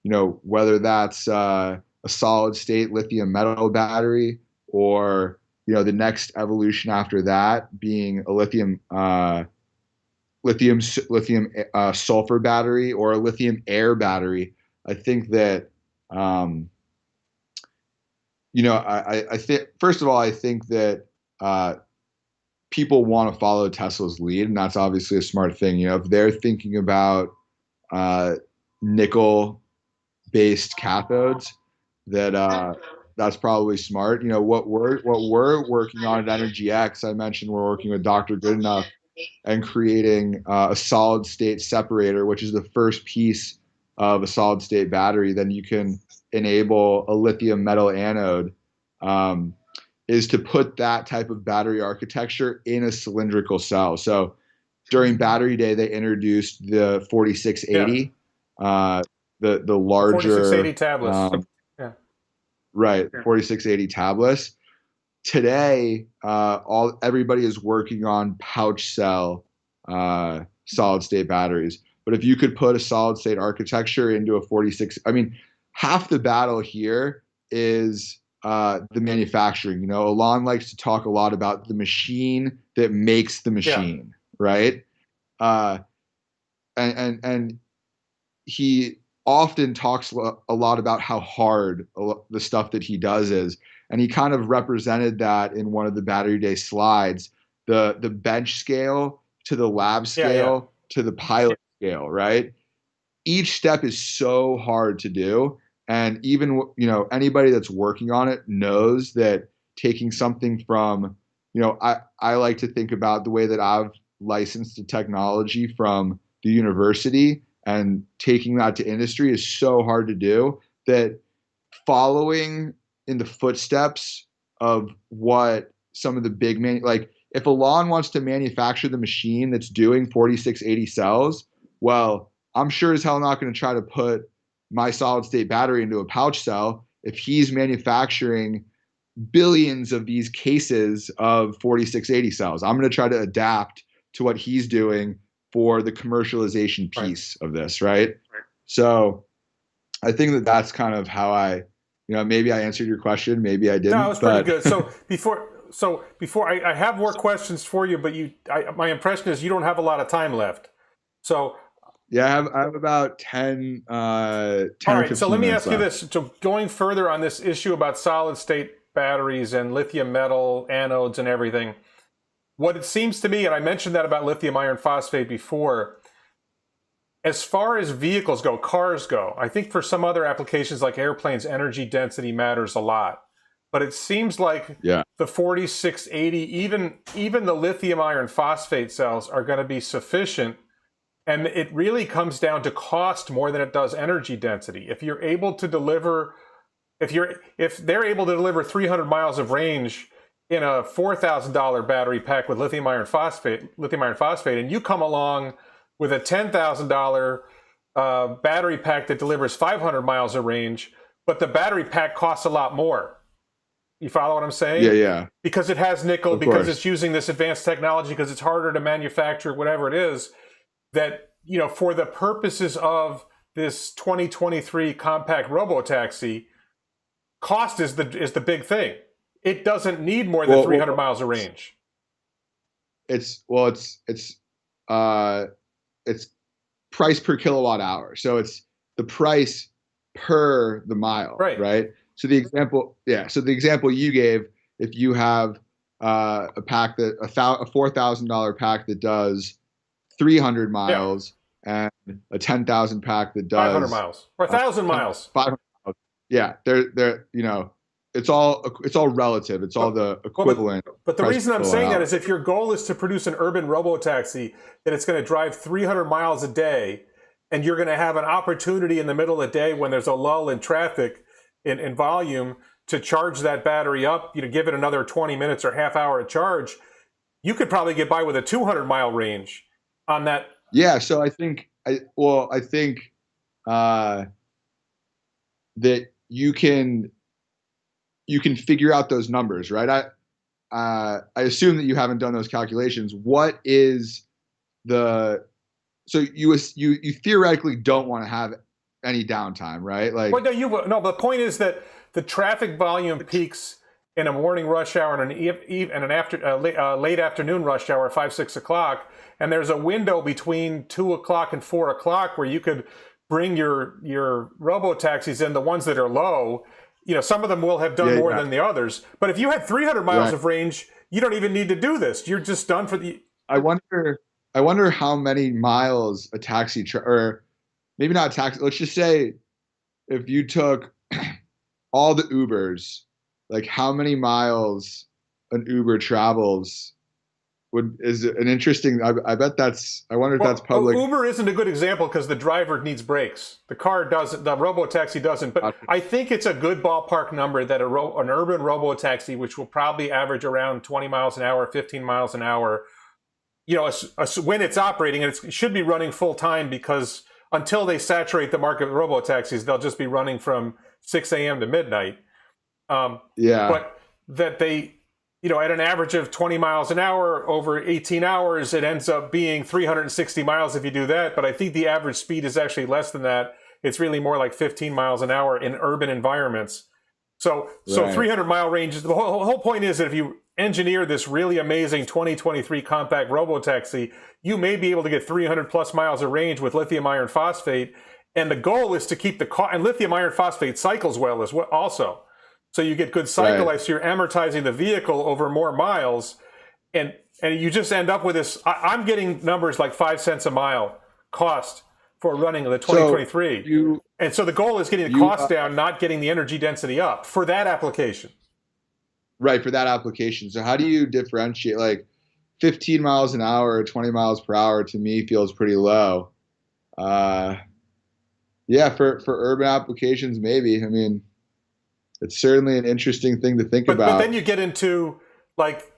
Whether that's a solid state lithium metal battery, or, the next evolution after that being a lithium sulfur battery, or a lithium air battery. I think that, I think, first of all, I think that uh, people want to follow Tesla's lead, and that's obviously a smart thing. If they're thinking about uh, nickel-based cathodes, that's probably smart. What we're working on at EnergyX, I mentioned we're working with Dr. Goodenough and creating a solid state separator, which is the first piece of a solid state battery. Then you can enable a lithium metal anode. Is to put that type of battery architecture in a cylindrical cell. So during Battery Day, they introduced the Yeah. 4680, the The 4680 larger, tablets. Yeah. right, 4680 tablets. Today, everybody is working on pouch cell solid state batteries. But if you could put a solid state architecture into a 46, I mean, half the battle here is the manufacturing. Elon likes to talk a lot about the machine that makes the Yeah. machine, right? Uh, and he often talks a lot about how hard the stuff that he does is, and he kind of represented that in one of the Battery Day slides, the bench scale to the lab Yeah. Yeah. scale to the pilot scale, right? Each step is so hard to do, and even anybody that's working on it knows that taking something from, I like to think about the way that I've licensed the technology from the university, and taking that to industry is so hard to do, that following in the footsteps of what some of the big like, if Elon wants to manufacture the machine that's doing 4680 cells, well, I'm sure as hell not going to try to put my solid state battery into a pouch cell if he's manufacturing billions of these cases of 4680 cells. I'm going to try to adapt to what he's doing for the commercialization Right. piece of this, right? So I think that that's kind of how maybe I answered your question, maybe I No, it didn't, was pretty but good. So before I have more questions for you, but my impression is you don't have a lot of time left. So Yeah, I have about 10 All or right, so 15 let me minutes ask you left. this. So going further on this issue about solid state batteries and lithium metal anodes and everything, what it seems to me, and I mentioned that about lithium iron phosphate before, as far as vehicles go, cars go, I think for some other applications like airplanes, energy density matters a lot. But it seems like Yeah. the 4680, even the lithium iron phosphate cells are going to be sufficient. And it really comes down to cost more than it does energy density. If you're able to deliver, if they're able to deliver 300 miles of range in a $4,000 battery pack with lithium iron phosphate, and you come along with a $10,000 battery pack that delivers 500 miles of range, but the battery pack costs a lot more. You follow what I'm Yeah, saying? yeah. Because it has nickel, Of because course. it's using this advanced technology, because it's harder to manufacture, whatever it is, that, for the purposes of this 2023 compact robotaxi, cost is the big thing. It doesn't need more than Well, 300 miles of range. uh it's price per kilowatt hour. So it's the price per the mile, Right. right? So the example you gave, if you have a pack a $4,000 pack that does 300 Yeah. miles and a 10,000 pack that 500 does miles or 1,000 miles. 500 miles. Yeah, they're it's all relative. It's all But, the well, equivalent but the price reason per I'm kilowatt saying that hour. is if your goal is to produce an urban robotaxi that it's going to drive 300 miles a day, and you're going to have an opportunity in the middle of the day when there's a lull in traffic in volume to charge that battery up, give it another 20 minutes or half hour to charge, you could probably get by with a 200-mile range on that. Yeah, so I think uh, that you can figure out those numbers, right? I assume that you haven't done those calculations. What is the so you theoretically don't want to have any downtime, right? Well, Like, no. The point is that the traffic volume peaks in a morning rush hour and late afternoon rush hour, 5, 6 o'clock, and there's a window between 2 o'clock and 4 o'clock where you could bring your robo taxis in, the ones that are low. Some of them will have done yeah, more yeah, than the others. But if you had 300 miles right. of range, you don't even need to do this. You're just done for the. I wonder I wonder how many miles a or maybe not a taxi. Let's just say if you took all the Ubers, like how many miles an Uber travels is an interesting. I bet I wonder if that's Well, public. Uber isn't a good example because the driver needs brakes. The car doesn't. The robo taxi doesn't. But I think it's a good ballpark number that an urban robo taxi, which will probably average around 20 miles an hour, 15 miles an hour, when it's operating, and it should be running full time, because until they saturate the market with robo taxis, they'll just be running from 6 a.m. to midnight. Yeah, But that they, at an average of 20 miles an hour over 18 hours, it ends up being 360 miles if you do that. But I think the average speed is actually less than that. It's really more like 15 miles an hour in urban environments. So right. 300-mile ranges. The whole point is that if you engineer this really amazing 2023 compact robotaxi, you may be able to get 300 plus miles of range with lithium iron phosphate. And the goal is to keep the cost, and lithium iron phosphate cycles well as well also. So you get good cycle Right. life, so you're amortizing the vehicle over more miles, and you just end up with this. I'm getting numbers like 5 cents a mile cost for running the 2023. And so the goal is getting the You cost down, not getting the energy density up for that application. Right, for that application. So how do you differentiate? Like 15 miles an hour or 20 miles per hour to me feels pretty low. Yeah, for urban applications, maybe. I mean, it's certainly an interesting thing to think But then about. you get into like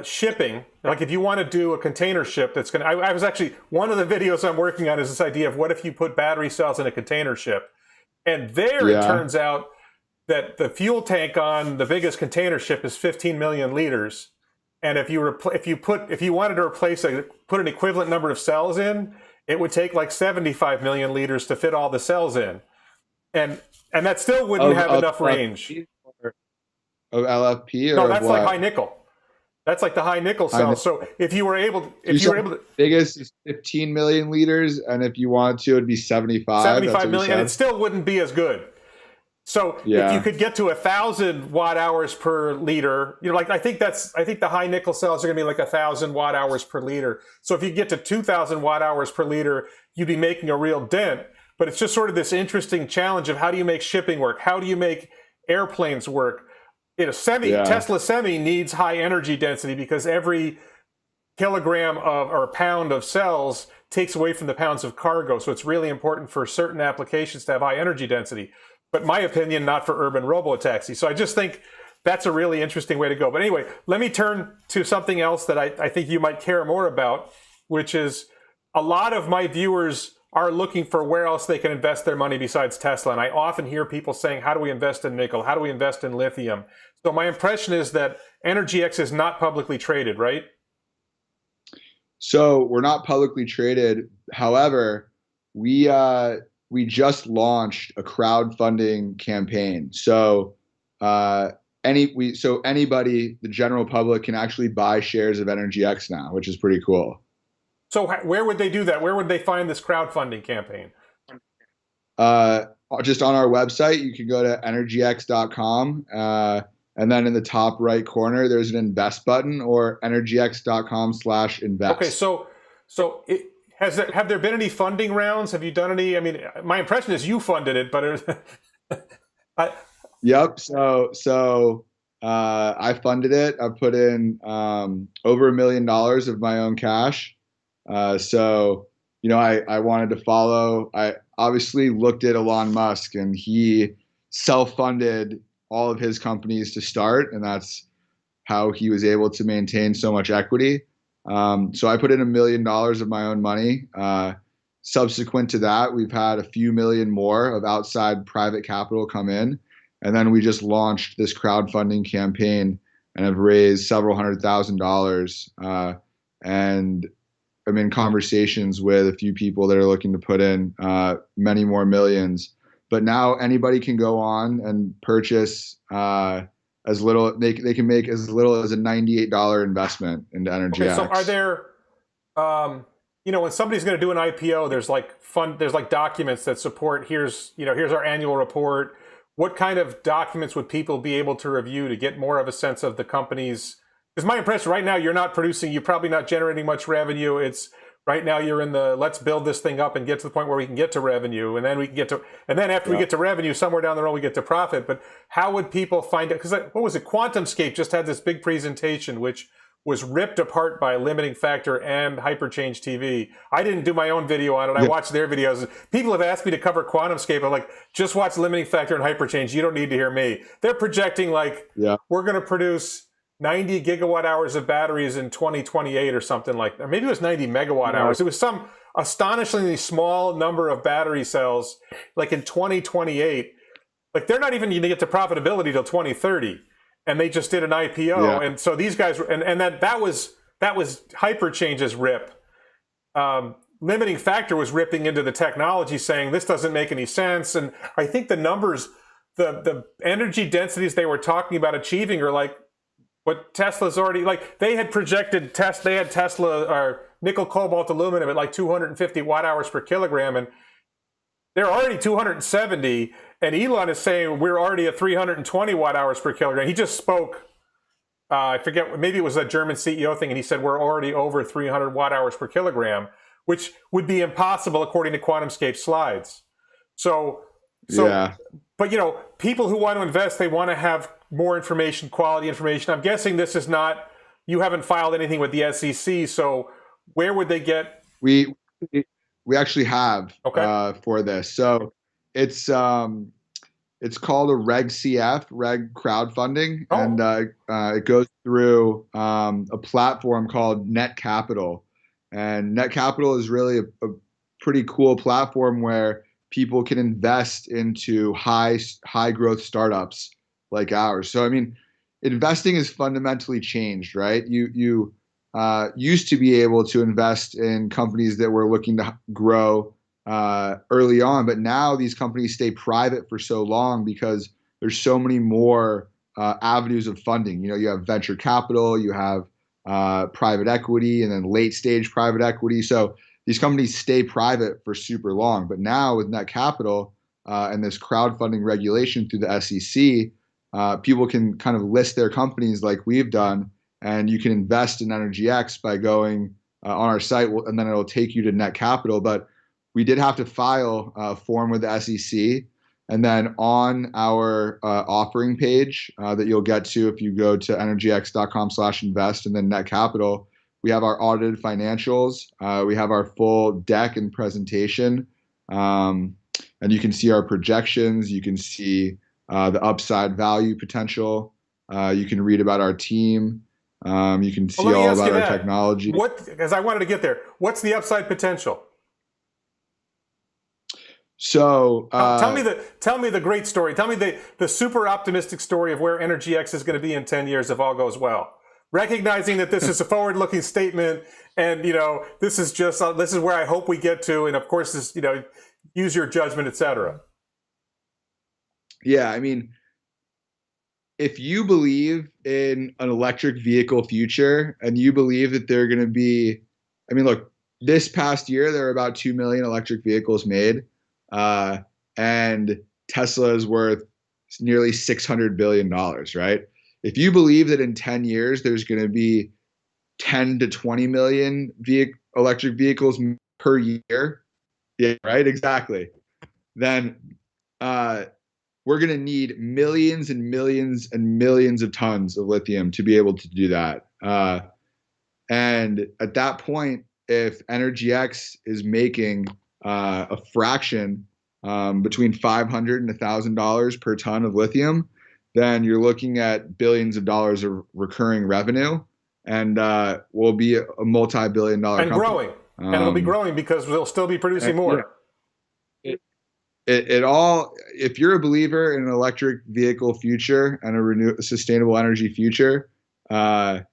shipping. Like if you want to do a container ship that's going to, I was actually, one of the videos I'm working on is this idea of what if you put battery cells in a container ship? And there it Yeah. turns out that the fuel tank on the biggest container ship is 15 million liters. And if you wanted to put an equivalent number of cells in, it would take like 75 million liters to fit all the cells in. And that still wouldn't have enough range. Of LFP No, or of that's like high what? nickel. That's like the high nickel I know. cells. So You if you said were able to biggest is 15 million liters, and if you wanted to, it'd be 75. That's 75 what you million, and it said. still wouldn't be as good. So if you Yeah, could get to 1,000 watt-hours per liter, like I think the high nickel cells are going to be like 1,000 watt-hours per liter. So if you get to 2,000 watt-hours per liter, you'd be making a real dent. But it's just sort of this interesting challenge of how do you make shipping work? How do you make airplanes work? yeah, Tesla semi needs high energy density because every kilogram of or pound of cells takes away from the pounds of cargo. So it's really important for certain applications to have high energy density. But my opinion, not for urban robotaxi. So I just think that's a really interesting way to go. But anyway, let me turn to something else that I think you might care more about, which is a lot of my viewers are looking for where else they can invest their money besides Tesla. And I often hear people saying, how do we invest in nickel? How do we invest in lithium? So my impression is that EnergyX is not publicly traded, right? so we're not publicly traded. However, we just launched a crowdfunding campaign. So anybody, the general public, can actually buy shares of EnergyX now, which is pretty cool. So where would they do that? Where would they find this crowdfunding campaign? Uh, just on our website, you can go to energyx.com. And then in the top right corner, there's an invest button, or energyx.com/invest. Okay, have there been any funding rounds? Have you done any? I mean, my impression is you funded it, but I, Yep. I funded it. I put in over $1 million of my own cash. I wanted to follow. I obviously looked at Elon Musk, and he self-funded all of his companies to start, and that's how he was able to maintain so much equity. So I put in $1 million of my own money. Subsequent to that, we've had a few million more of outside private capital come in. And then we just launched this crowdfunding campaign and have raised several $100,000. And I'm in conversations with a few people that are looking to put in many more millions. But now anybody can go on and purchase as little, they can make as little as a $98 investment into okay. So are EnergyX. there, when somebody's going to do an IPO, there's like documents that support. Here's our annual report. What kind of documents would people be able to review to get more of a sense of the company's? Because my impression right now, you're probably not generating much revenue. It's right now you're in the let's build this thing up and get to the point where we can get to revenue, and then after we get to revenue, somewhere down the road we get to profit. But how would people find it? Because what was it? QuantumScape just had this big presentation, which was ripped apart by Limiting Factor and Hyperchange TV. I didn't do my own video on it. I watched their videos. People have asked me to cover QuantumScape. I'm like, just watch Limiting Factor and Hyperchange. You don't need to hear me. They're projecting we're going to produce 90 gigawatt hours of batteries in 2028 or something like that. Or maybe it was 90 megawatt hours. It was some astonishingly small number of battery cells, like in 2028. Like they're not even going to get to profitability till 2030. And they just did an IPO. And so these guys, that was Hyperchange's rip. Limiting Factor was ripping into the technology, saying this doesn't make any sense. And I think the numbers, the energy densities they were talking about achieving are like what Tesla's already, like they had projected they had Tesla or nickel, cobalt, aluminum at like 250 watt hours per kilogram. And they're already 270. And Elon is saying we're already at 320 watt hours per kilogram. He just spoke, I forget, maybe it was a German CEO thing, and he said we're already over 300 watt hours per kilogram, which would be impossible according to QuantumScape slides. But people who want to invest, they want to have more information, quality information. I'm guessing this is not, you haven't filed anything with the SEC, so where would they get? We actually have for this. So it's called a Reg CF, Reg crowdfunding, and it goes through a platform called Net Capital. And Net Capital is really a pretty cool platform where people can invest into high growth startups like ours. So I mean, investing is fundamentally changed, right? You used to be able to invest in companies that were looking to grow early on, but now these companies stay private for so long because there's so many more avenues of funding. You have venture capital, you have private equity, and then late stage private equity. So these companies stay private for super long. But now with net capital and this crowdfunding regulation through the SEC, people can kind of list their companies like we've done, and you can invest in EnergyX by going on our site, and then it'll take you to net capital. But we did have to file a form with the SEC. And then on our offering page that you'll get to if you go to energyx.com/invest and then net capital, we have our audited financials. We have our full deck and presentation. And you can see our projections. You can see the upside value potential. You can read about our team. You can see all about our technology. Because I wanted to get there. What's the upside potential? So tell me the great story. Tell me the super optimistic story of where EnergyX is going to be in 10 years if all goes well. Recognizing that this is a forward-looking statement, and this is where I hope we get to, and of course, this use your judgment, etc. Yeah, I mean, if you believe in an electric vehicle future, and you believe that they're going to be, I mean, look, this past year there were about 2 million electric vehicles made. And Tesla is worth nearly $600 billion, right? If you believe that in 10 years there's going to be 10 to 20 million electric vehicles per year, yeah, right, exactly, then we're going to need millions and millions and millions of tons of lithium to be able to do that. And at that point, if EnergyX is making a fraction between $500 and $1,000 per ton of lithium, then you're looking at billions of dollars of recurring revenue, and we'll be a multi-billion-dollar company. Growing, and it'll be growing because we'll still be producing more. Yeah. It all. If you're a believer in an electric vehicle future and a sustainable energy future, then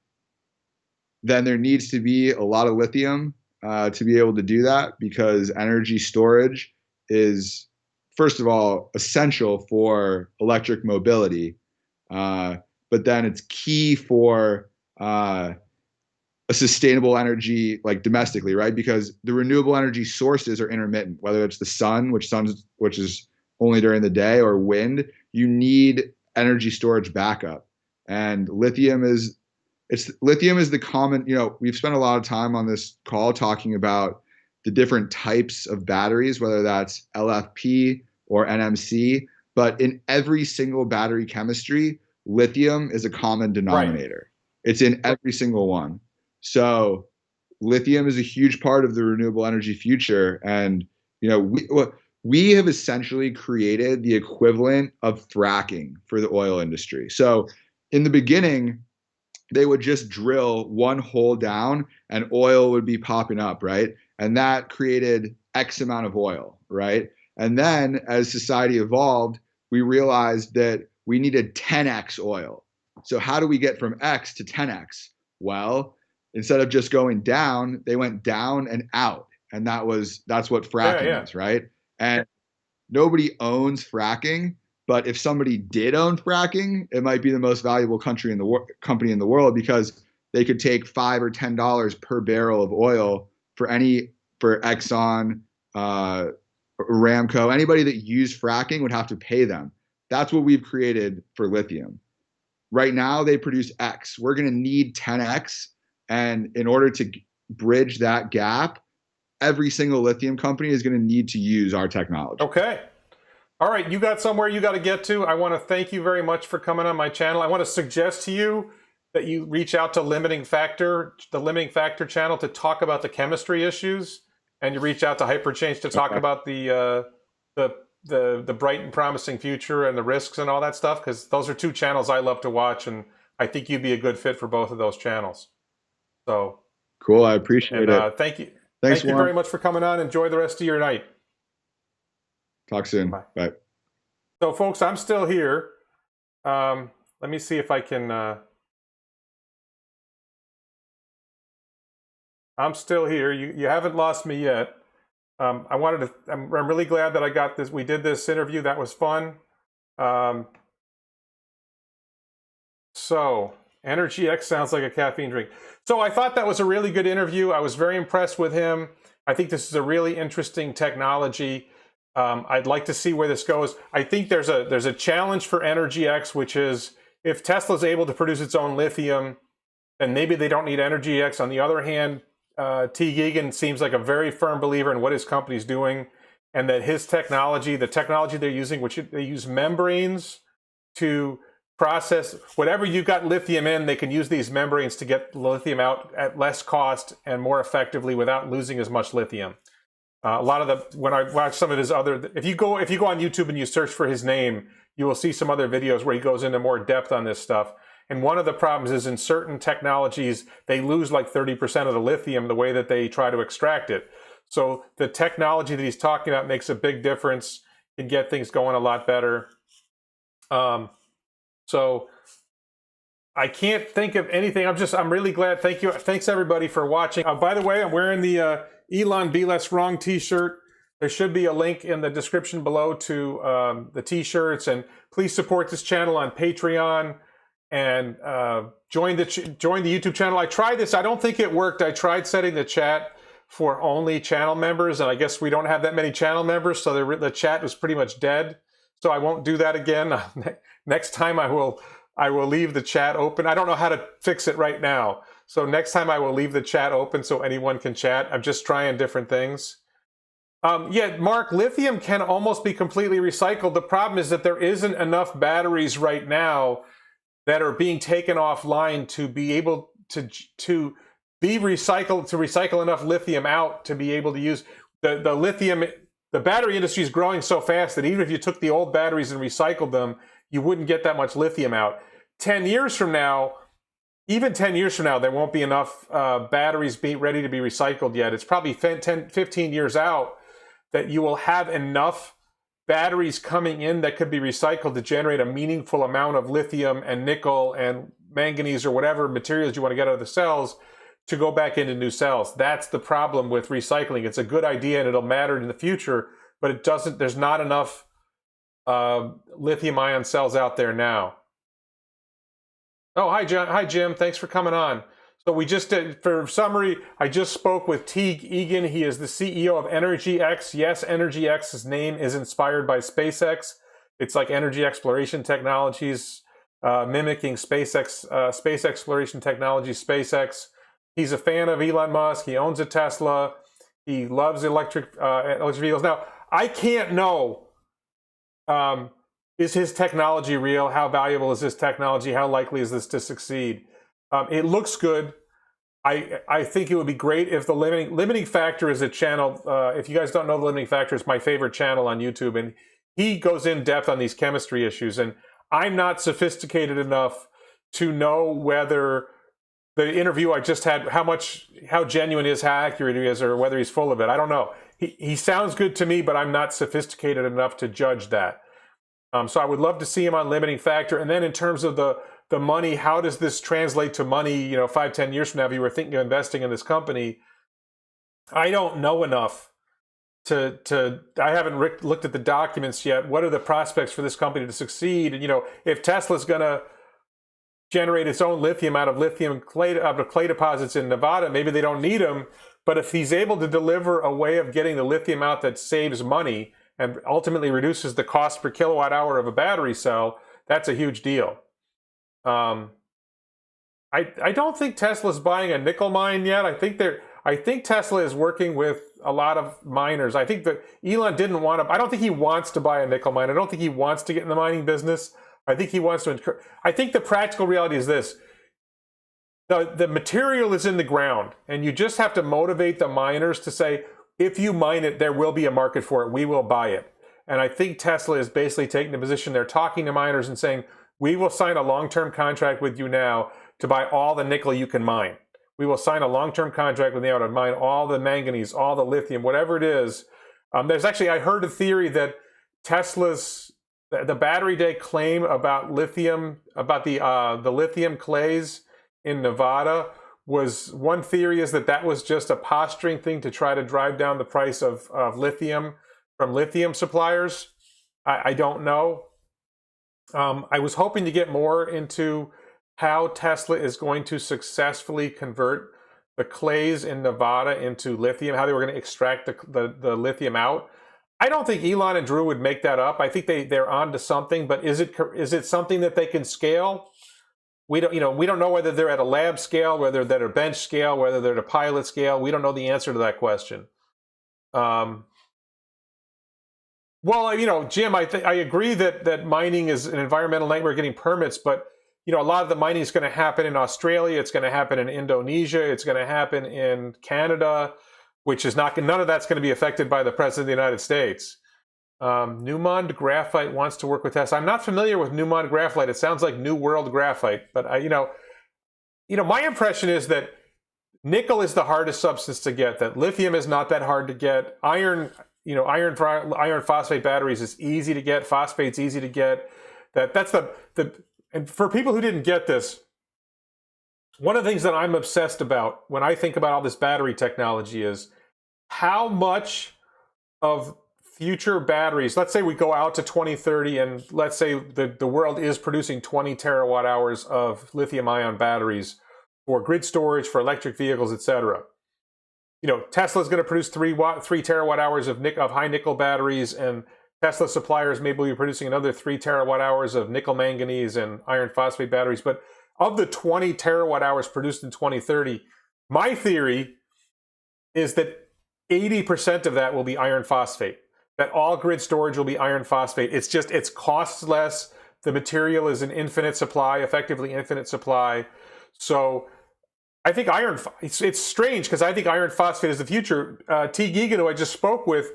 there needs to be a lot of lithium to be able to do that, because energy storage is, first of all, essential for electric mobility, but then it's key for a sustainable energy, like domestically, right? Because the renewable energy sources are intermittent, whether it's the sun, which is only during the day, or wind. You need energy storage backup, and lithium is the common, we've spent a lot of time on this call talking about the different types of batteries, whether that's LFP or NMC, but in every single battery chemistry, lithium is a common denominator. Right. It's in every single one. So lithium is a huge part of the renewable energy future. And, we have essentially created the equivalent of fracking for the oil industry. So in the beginning, they would just drill one hole down and oil would be popping up, right? And that created X amount of oil, right? And then as society evolved, we realized that we needed 10x oil. So how do we get from X to 10x? Well, instead of just going down, they went down and out. And that's what fracking is, right? And nobody owns fracking. But if somebody did own fracking, it might be the most valuable company in the world, because they could take $5 or $10 per barrel of oil for Exxon, Aramco, anybody that used fracking would have to pay them. That's what we've created for lithium. Right now, they produce X. We're going to need 10X. And in order to bridge that gap, every single lithium company is going to need to use our technology. Okay. All right, you got somewhere you got to get to. I want to thank you very much for coming on my channel. I want to suggest to you that you reach out to the Limiting Factor channel to talk about the chemistry issues, and you reach out to Hyperchange to talk about the bright and promising future and the risks and all that stuff, because those are two channels I love to watch, and I think you'd be a good fit for both of those channels. So cool, I appreciate it. Thank you. Thanks, Thank you very much for coming on. Enjoy the rest of your night. Talk soon. Bye. So, folks, I'm still here. Let me see if I can. I'm still here. You haven't lost me yet. I'm really glad that I got this. We did this interview. That was fun. So EnergyX sounds like a caffeine drink. So I thought that was a really good interview. I was very impressed with him. I think this is a really interesting technology. I'd like to see where this goes. I think there's a challenge for EnergyX, which is if Tesla's able to produce its own lithium, then maybe they don't need EnergyX. On the other hand, Teague seems like a very firm believer in what his company's doing, and that his technology, the technology they're using, which they use membranes to process whatever you've got lithium in, they can use these membranes to get lithium out at less cost and more effectively without losing as much lithium. A lot of when I watch some of his other, if you go on YouTube and you search for his name, you will see some other videos where he goes into more depth on this stuff. And one of the problems is in certain technologies, they lose like 30% of the lithium the way that they try to extract it. So the technology that he's talking about makes a big difference, can get things going a lot better. So I can't think of anything. I'm really glad. Thank you. Thanks everybody for watching. By the way, I'm wearing the Elon Be Less Wrong t-shirt. There should be a link in the description below to the t-shirts, and please support this channel on Patreon and join the YouTube channel. I tried this. I don't think it worked. I tried setting the chat for only channel members, and I guess we don't have that many channel members, so the chat was pretty much dead. So I won't do that again. Next time I will leave the chat open. I don't know how to fix it right now. So next time I will leave the chat open so anyone can chat. I'm just trying different things. Yeah, Mark, lithium can almost be completely recycled. The problem is that there isn't enough batteries right now that are being taken offline to be able to be recycled, to recycle enough lithium out to be able to use the lithium. The battery industry is growing so fast that even if you took the old batteries and recycled them, you wouldn't get that much lithium out. 10 years from now, even 10 years from now, there won't be enough batteries ready to be recycled yet. It's probably 10, 15 years out that you will have enough batteries coming in that could be recycled to generate a meaningful amount of lithium and nickel and manganese or whatever materials you want to get out of the cells to go back into new cells. That's the problem with recycling. It's a good idea and it'll matter in the future, but it doesn't. There's not enough lithium ion cells out there now. Oh, hi, John. Hi, Jim. Thanks for coming on. So we just did, for summary, I just spoke with Teague Egan. He is the CEO of EnergyX. Yes, EnergyX's name is inspired by SpaceX. It's like energy exploration technologies, mimicking SpaceX, space exploration technology, SpaceX. He's a fan of Elon Musk. He owns a Tesla. He loves electric vehicles. Now, I can't know, is his technology real? How valuable is this technology? How likely is this to succeed? It looks good. I think it would be great if the limiting factor is a channel. If you guys don't know, the limiting factor is my favorite channel on YouTube, and he goes in depth on these chemistry issues. And I'm not sophisticated enough to know whether the interview I just had, how genuine is, how accurate he is, or whether he's full of it. I don't know. He sounds good to me, but I'm not sophisticated enough to judge that. So I would love to see him on limiting factor. And then in terms of the money, how does this translate to money, 5, 10 years from now, if you were thinking of investing in this company? I don't know enough I haven't looked at the documents yet. What are the prospects for this company to succeed? And, if Tesla's going to generate its own lithium out of clay deposits in Nevada, maybe they don't need them. But if he's able to deliver a way of getting the lithium out that saves money and ultimately reduces the cost per kilowatt hour of a battery cell, that's a huge deal. I don't think Tesla's buying a nickel mine yet. I think Tesla is working with a lot of miners. I think that Elon didn't want to. I don't think he wants to buy a nickel mine. I don't think he wants to get in the mining business. I think he wants to. I think the practical reality is this: the material is in the ground, and you just have to motivate the miners to say, if you mine it, there will be a market for it. We will buy it. And I think Tesla is basically taking the position. They're talking to miners and saying, we will sign a long-term contract with you now to buy all the nickel you can mine. We will sign a long-term contract with you now to mine all the manganese, all the lithium, whatever it is. There's actually, I heard a theory that the Battery Day claim about lithium, about the lithium clays in Nevada, was one theory is that was just a posturing thing to try to drive down the price of lithium from lithium suppliers. I don't know. I was hoping to get more into how Tesla is going to successfully convert the clays in Nevada into lithium, how they were going to extract the lithium out. I don't think Elon and Drew would make that up. I think they're on to something, but is it something that they can scale? We don't know whether they're at a lab scale, whether they're at a bench scale, whether they're at a pilot scale. We don't know the answer to that question. Well, Jim, I agree that mining is an environmental nightmare getting permits, but a lot of the mining is going to happen in Australia. It's going to happen in Indonesia. It's going to happen in Canada, which is none of that's going to be affected by the President of the United States. Newmont Graphite wants to work with Tesla. I'm not familiar with Newmont Graphite. It sounds like New World Graphite, but my impression is that nickel is the hardest substance to get. That lithium is not that hard to get. Iron phosphate batteries is easy to get. Phosphate's easy to get. And for people who didn't get this, one of the things that I'm obsessed about when I think about all this battery technology is how much of future batteries, let's say we go out to 2030 and let's say the world is producing 20 terawatt hours of lithium ion batteries for grid storage, for electric vehicles, etc. Tesla's going to produce 3 terawatt hours of high nickel batteries, and Tesla suppliers may be producing another 3 terawatt hours of nickel manganese and iron phosphate batteries. But of the 20 terawatt hours produced in 2030, my theory is that 80% of that will be iron phosphate. That all grid storage will be iron phosphate. It's costs less. The material is an infinite supply, effectively infinite supply. So I think it's strange because I think iron phosphate is the future. Teague, who I just spoke with,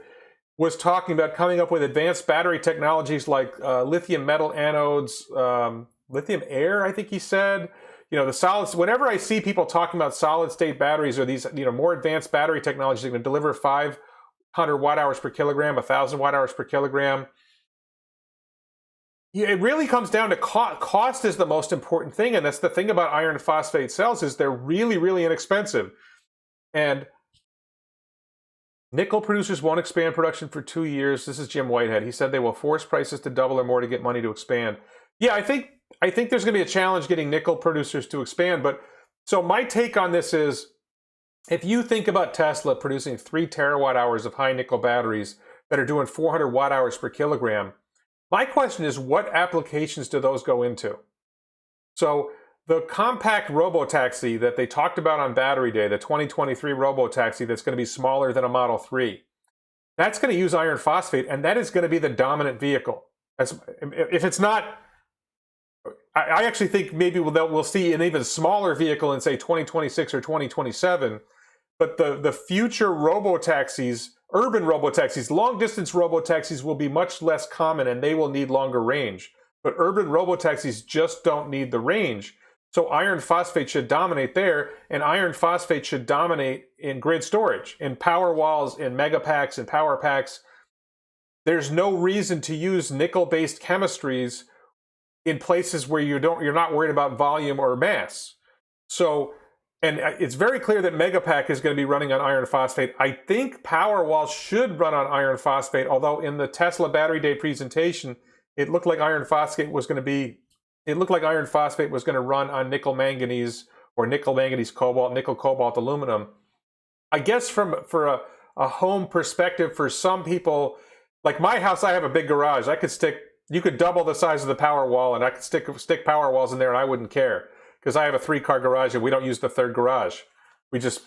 was talking about coming up with advanced battery technologies like lithium metal anodes, lithium air, I think he said. The solids, whenever I see people talking about solid state batteries or these, more advanced battery technologies that can deliver 500 watt hours per kilogram, 1,000 watt hours per kilogram, it really comes down to cost. Cost is the most important thing. And that's the thing about iron phosphate cells is they're really, really inexpensive. And nickel producers won't expand production for 2 years. This is Jim Whitehead. He said they will force prices to double or more to get money to expand. Yeah, I think there's going to be a challenge getting nickel producers to expand. But so my take on this is, if you think about Tesla producing 3 terawatt hours of high nickel batteries that are doing 400 watt hours per kilogram, my question is, what applications do those go into? So the compact robotaxi that they talked about on Battery Day, the 2023 robotaxi that's going to be smaller than a Model 3, that's going to use iron phosphate, and that is going to be the dominant vehicle. If it's not, I actually think maybe we'll see an even smaller vehicle in, say, 2026 or 2027. But the future robotaxis, urban robotaxis, long-distance robotaxis will be much less common, and they will need longer range. But urban robotaxis just don't need the range. So iron phosphate should dominate there, and iron phosphate should dominate in grid storage, in power walls, in megapacks, in power packs. There's no reason to use nickel-based chemistries in places where you're not worried about volume or mass. So, and it's very clear that Megapack is going to be running on iron phosphate. I think Powerwall should run on iron phosphate, although in the Tesla Battery Day presentation, it looked like iron phosphate was going to run on nickel manganese or nickel manganese cobalt, nickel cobalt aluminum. I guess for a home perspective, for some people, like my house, I have a big garage. You could double the size of the Powerwall, and I could stick Powerwalls in there, and I wouldn't care. Because I have a 3-car garage and we don't use the third garage. We just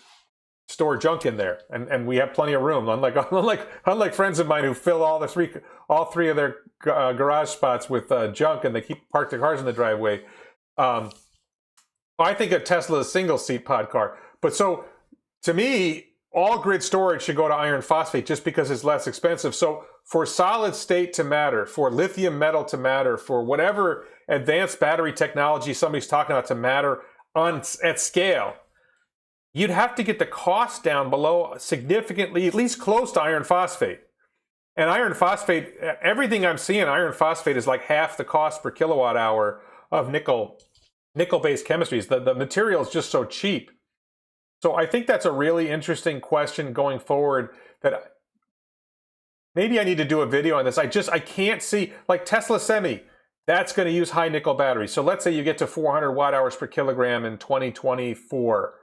store junk in there, and we have plenty of room. Unlike friends of mine who fill all three of their garage spots with junk, and they park their cars in the driveway. I think a Tesla is a single-seat pod car. But so to me, all grid storage should go to iron phosphate just because it's less expensive. So for solid state to matter, for lithium metal to matter, for whatever advanced battery technology somebody's talking about to matter at scale, you'd have to get the cost down below significantly, at least close to iron phosphate. And iron phosphate, everything I'm seeing, iron phosphate is like half the cost per kilowatt hour of nickel-based chemistries. The material is just so cheap. So I think that's a really interesting question going forward that maybe I need to do a video on this. I can't see, like Tesla Semi. That's going to use high nickel batteries. So let's say you get to 400 watt hours per kilogram in 2024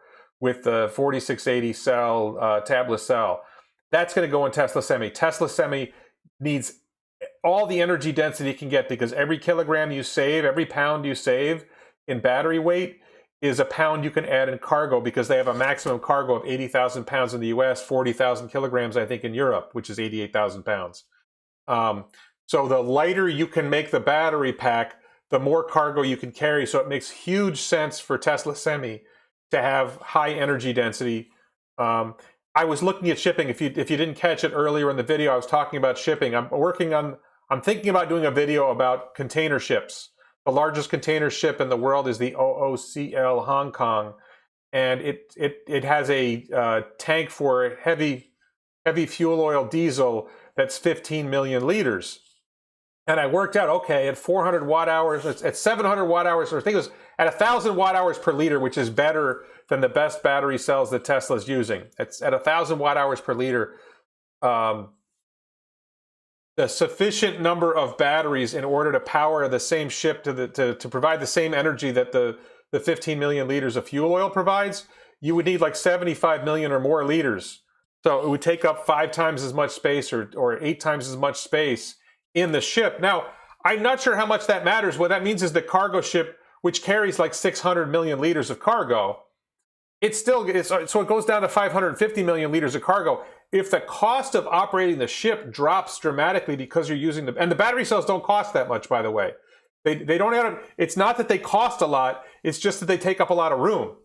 with the 4680 cell, tabless cell. That's going to go in Tesla Semi. Tesla Semi needs all the energy density it can get, because every kilogram you save, every pound you save in battery weight is a pound you can add in cargo, because they have a maximum cargo of 80,000 pounds in the US, 40,000 kilograms, I think, in Europe, which is 88,000 pounds. So the lighter you can make the battery pack, the more cargo you can carry. So it makes huge sense for Tesla Semi to have high energy density. I was looking at shipping. If you didn't catch it earlier in the video, I was talking about shipping. I'm thinking about doing a video about container ships. The largest container ship in the world is the OOCL Hong Kong, and it has a tank for heavy fuel oil diesel that's 15 million liters. And I worked out, okay, at 400 watt hours, at 700 watt hours, or I think it was at 1,000 watt hours per liter, which is better than the best battery cells that Tesla's using. It's at 1,000 watt hours per liter. The sufficient number of batteries in order to power the same ship to provide the same energy that the 15 million liters of fuel oil provides, you would need like 75 million or more liters. So it would take up 5 times as much space or 8 times as much space in the ship. Now, I'm not sure how much that matters. What that means is the cargo ship, which carries like 600 million liters of cargo, so it goes down to 550 million liters of cargo. If the cost of operating the ship drops dramatically because you're using and the battery cells don't cost that much, by the way. They don't have, it's not that they cost a lot, it's just that they take up a lot of room.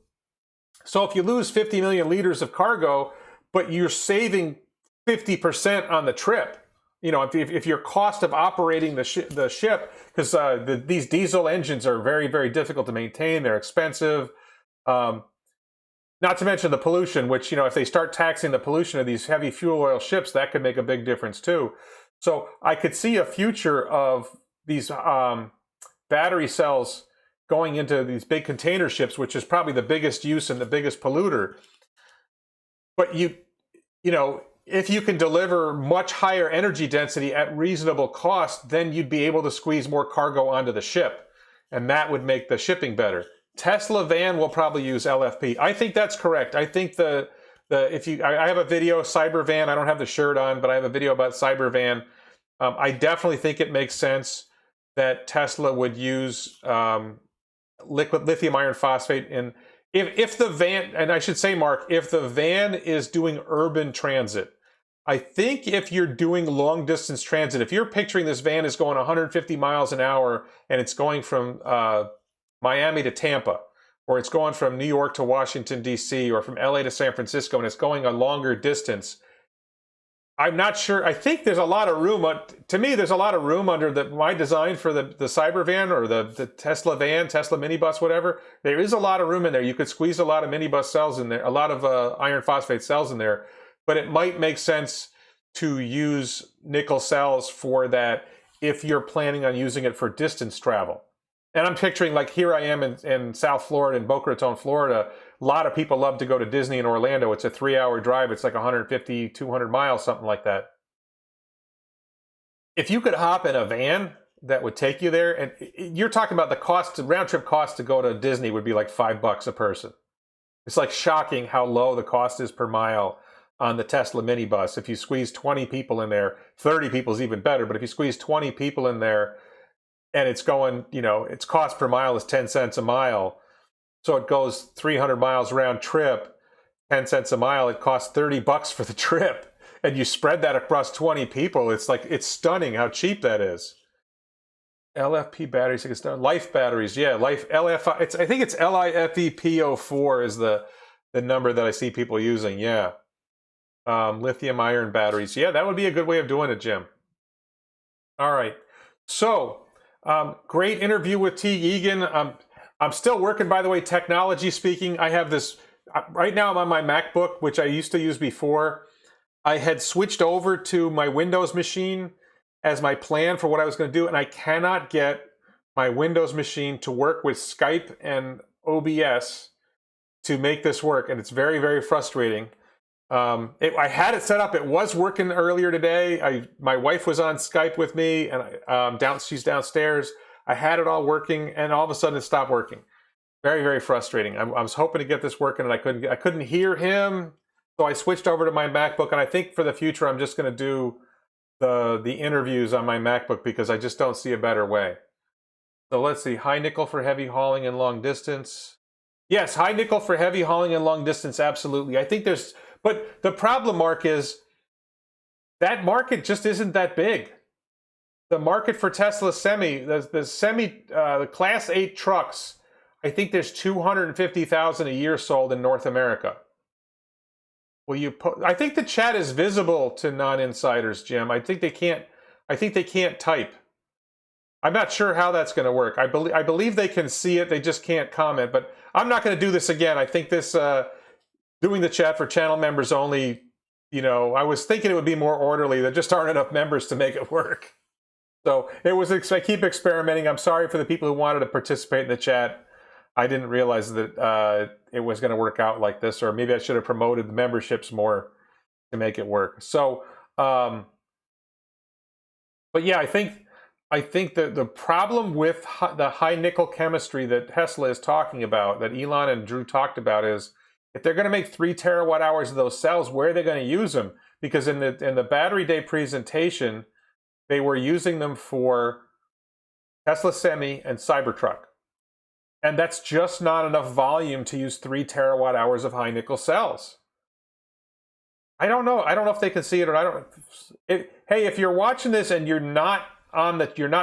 So if you lose 50 million liters of cargo, but you're saving 50% on the trip, you know, if your cost of operating the ship, because these diesel engines are very, very difficult to maintain, they're expensive. Not to mention the pollution, which, you know, if they start taxing the pollution of these heavy fuel oil ships, that could make a big difference too. So I could see a future of these battery cells going into these big container ships, which is probably the biggest use and the biggest polluter. But you know, if you can deliver much higher energy density at reasonable cost, then you'd be able to squeeze more cargo onto the ship, and that would make the shipping better. Tesla van will probably use LFP. I think that's correct. I think I have a video, Cybervan. I don't have the shirt on, but I have a video about Cybervan. I definitely think it makes sense that Tesla would use liquid lithium iron phosphate in. If the van, and I should say, Mark, if the van is doing urban transit, I think if you're doing long distance transit, if you're picturing this van is going 150 miles an hour and it's going from Miami to Tampa, or it's going from New York to Washington, D.C., or from LA to San Francisco, and it's going a longer distance, I'm not sure. I think there's a lot of room. To me, there's a lot of room under my design for the Cybervan or the Tesla van, Tesla minibus, whatever. There is a lot of room in there. You could squeeze a lot of minibus cells in there, a lot of iron phosphate cells in there. But it might make sense to use nickel cells for that if you're planning on using it for distance travel. And I'm picturing, like, here I am in South Florida, in Boca Raton, Florida. A lot of people love to go to Disney in Orlando. It's a 3-hour drive. It's like 150, 200 miles, something like that. If you could hop in a van that would take you there, and you're talking about the round trip cost to go to Disney would be like $5 a person. It's like shocking how low the cost is per mile on the Tesla minibus. If you squeeze 20 people in there, 30 people is even better, but if you squeeze 20 people in there, and it's going, you know, its cost per mile is 10 cents a mile. So it goes 300 miles round trip, 10 cents a mile. It costs $30 for the trip. And you spread that across 20 people. It's like, it's stunning how cheap that is. LFP batteries, Life batteries. Yeah, Life LF. I think it's LIFEP04 is the number that I see people using. Yeah. Lithium iron batteries. Yeah, that would be a good way of doing it, Jim. All right. So, great interview with Teague Egan. I'm still working, by the way, technology speaking. I have this, right now I'm on my MacBook, which I used to use before. I had switched over to my Windows machine as my plan for what I was going to do, and I cannot get my Windows machine to work with Skype and OBS to make this work, and it's very, very frustrating. I had it set up. It was working earlier today. My wife was on Skype with me, and she's downstairs. I had it all working, and all of a sudden it stopped working. Very, very frustrating. I was hoping to get this working, and I couldn't hear him, so I switched over to my MacBook. And I think for the future, I'm just going to do the interviews on my MacBook because I just don't see a better way. So let's see. High nickel for heavy hauling and long distance. Yes, high nickel for heavy hauling and long distance. Absolutely. I think there's, but the problem, Mark, is that market just isn't that big. The market for Tesla the Class 8 trucks, I think there's 250,000 a year sold in North America. I think the chat is visible to non-insiders, Jim. I think they can't type. I'm not sure how that's going to work. I believe they can see it. They just can't comment. But I'm not going to do this again. I think this doing the chat for channel members only. I was thinking it would be more orderly. There just aren't enough members to make it work. So I keep experimenting. I'm sorry for the people who wanted to participate in the chat. I didn't realize that it was going to work out like this, or maybe I should have promoted the memberships more to make it work. So, but yeah, I think that the problem with the high nickel chemistry that Tesla is talking about, that Elon and Drew talked about, is if they're going to make 3 terawatt hours of those cells, where are they going to use them? Because in the Battery Day presentation, they were using them for Tesla Semi and Cybertruck. And that's just not enough volume to use 3 terawatt hours of high nickel cells. I don't know. I don't know if they can see it or I don't. Hey, if you're watching this and you're not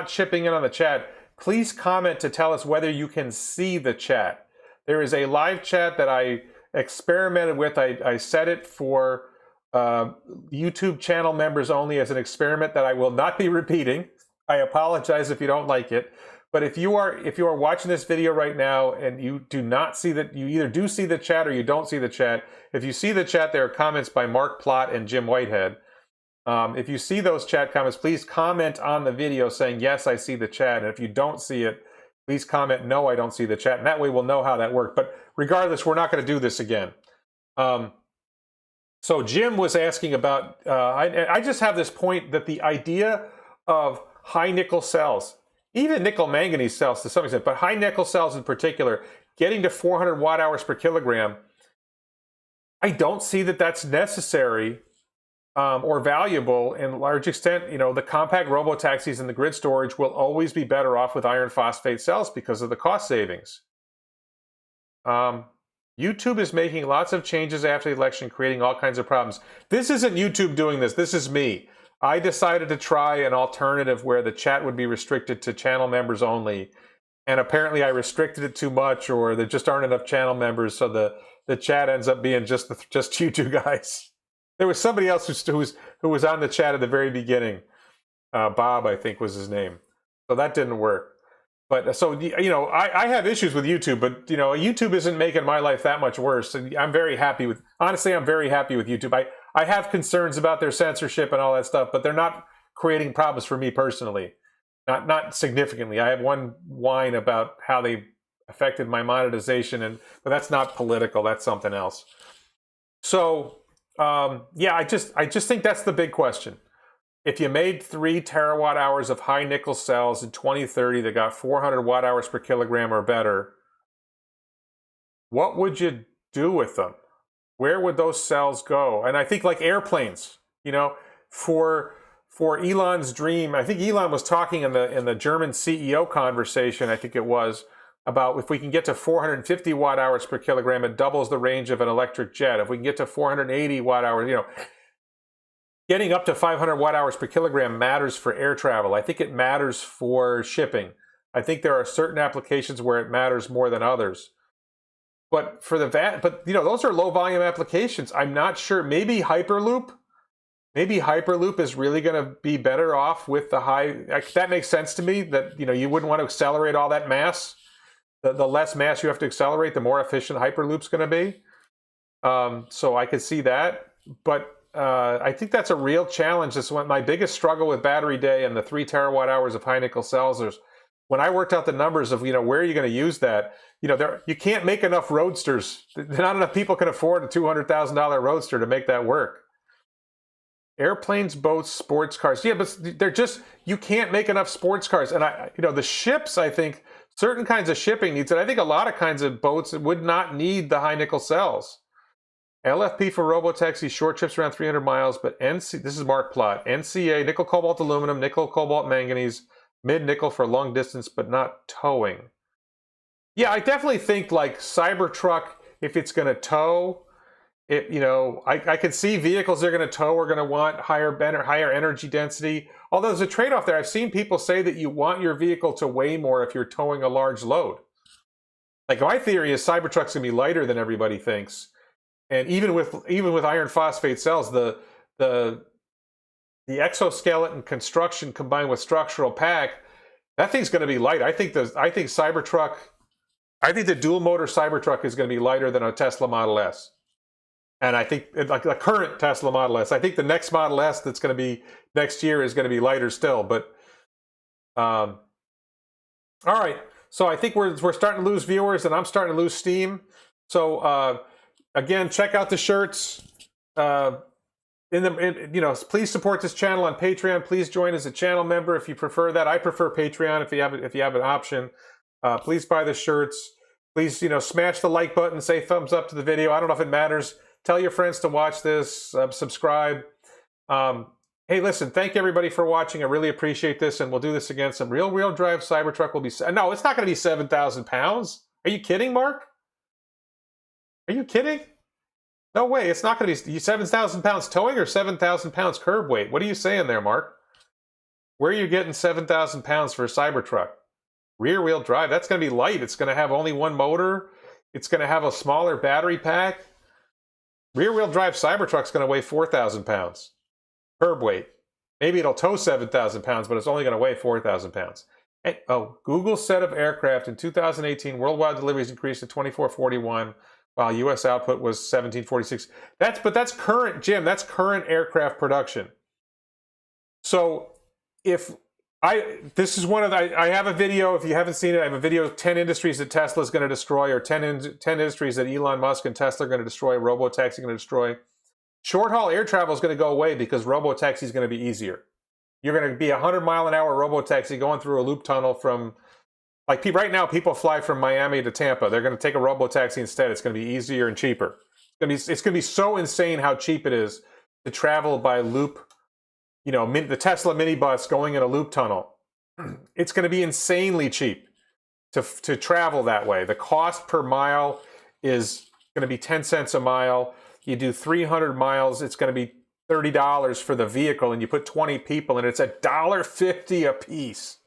chipping in on the chat, please comment to tell us whether you can see the chat. There is a live chat that I experimented with. I set it for YouTube channel members only as an experiment that I will not be repeating. I apologize if you don't like it. But if you are watching this video right now and you do not see that, you either do see the chat or you don't see the chat. If you see the chat, there are comments by Mark Plott and Jim Whitehead. If you see those chat comments, please comment on the video saying, yes, I see the chat. And if you don't see it, please comment, no, I don't see the chat. And that way we'll know how that worked. But regardless, we're not going to do this again. So Jim was asking about, I just have this point that the idea of high nickel cells, even nickel manganese cells to some extent, but high nickel cells in particular, getting to 400 watt hours per kilogram, I don't see that that's necessary or valuable in large extent. The compact robotaxis and the grid storage will always be better off with iron phosphate cells because of the cost savings. YouTube is making lots of changes after the election, creating all kinds of problems. This isn't YouTube doing this. This is me. I decided to try an alternative where the chat would be restricted to channel members only. And apparently I restricted it too much, or there just aren't enough channel members, so the chat ends up being just you two guys. There was somebody else who was on the chat at the very beginning. Bob, I think was his name. So that didn't work. But so, I have issues with YouTube, but, YouTube isn't making my life that much worse. And I'm very happy with YouTube. I have concerns about their censorship and all that stuff, but they're not creating problems for me personally. Not significantly. I have one whine about how they affected my monetization, but that's not political. That's something else. So, I just think that's the big question. If you made 3 terawatt hours of high nickel cells in 2030 that got 400 watt hours per kilogram or better, what would you do with them? Where would those cells go? And I think like airplanes, for Elon's dream, I think Elon was talking in the German CEO conversation, I think it was, about if we can get to 450 watt hours per kilogram, it doubles the range of an electric jet. If we can get to 480 watt hours, getting up to 500 watt hours per kilogram matters for air travel. I think it matters for shipping. I think there are certain applications where it matters more than others. But those are low volume applications. I'm not sure. Maybe Hyperloop is really going to be better off with the high. That makes sense to me. That you wouldn't want to accelerate all that mass. The less mass you have to accelerate, the more efficient Hyperloop's going to be. So I could see that, but I think that's a real challenge. That's my biggest struggle with Battery Day and the 3 terawatt hours of high nickel cells. When I worked out the numbers of where are you going to use that, you can't make enough roadsters. Not enough people can afford a $200,000 roadster to make that work. Airplanes, boats, sports cars. Yeah, but they're just, you can't make enough sports cars. And the ships, I think certain kinds of shipping needs it. I think a lot of kinds of boats would not need the high nickel cells. LFP for robotaxi, short trips around 300 miles, but NC, this is Mark Plot, NCA, nickel, cobalt, aluminum, nickel, cobalt, manganese, mid nickel for long distance, but not towing. Yeah, I definitely think like Cybertruck, if it's going to tow, I can see vehicles they're going to tow are going to want higher energy density. Although there's a trade-off there. I've seen people say that you want your vehicle to weigh more if you're towing a large load. Like my theory is Cybertruck's going to be lighter than everybody thinks. And even with iron phosphate cells, the exoskeleton construction combined with structural pack, that thing's going to be light. I think the dual motor Cybertruck is going to be lighter than a Tesla Model S. And I think like the current Tesla Model S, I think the next Model S that's going to be next year is going to be lighter still. But all right, so I think we're starting to lose viewers, and I'm starting to lose steam. So again, check out the shirts. Please support this channel on Patreon. Please join as a channel member if you prefer that. I prefer Patreon if you have an option. Please buy the shirts. Please, smash the like button, say thumbs up to the video. I don't know if it matters. Tell your friends to watch this, subscribe. Hey, listen, thank you everybody for watching. I really appreciate this, and we'll do this again. Some real-wheel drive Cybertruck will be... No, it's not going to be 7,000 pounds. Are you kidding, Mark? Are you kidding? No way. It's not going to be 7,000 pounds towing or 7,000 pounds curb weight. What are you saying there, Mark? Where are you getting 7,000 pounds for a Cybertruck? Rear-wheel drive. That's going to be light. It's going to have only one motor. It's going to have a smaller battery pack. Rear-wheel drive Cybertruck's going to weigh 4,000 pounds. Curb weight. Maybe it'll tow 7,000 pounds, but it's only going to weigh 4,000 pounds. And, Google's set of aircraft in 2018, worldwide deliveries increased to 2,441, while U.S. output was 1,746. That's current, Jim. That's current aircraft production. So this is one of I have a video, if you haven't seen it, I have a video of 10 industries that Tesla is going to destroy, or 10 industries that Elon Musk and Tesla are going to destroy, robotaxi going to destroy. Short-haul air travel is going to go away because robotaxi is going to be easier. You're going to be 100-mile-an-hour robotaxi going through a loop tunnel from, like right now, people fly from Miami to Tampa. They're going to take a robotaxi instead. It's going to be easier and cheaper. It's going to be so insane how cheap it is to travel by loop. The Tesla minibus going in a loop tunnel. It's going to be insanely cheap to travel that way. The cost per mile is going to be 10 cents a mile. You do 300 miles, it's going to be $30 for the vehicle, and you put 20 people in it. It's $1.50 a piece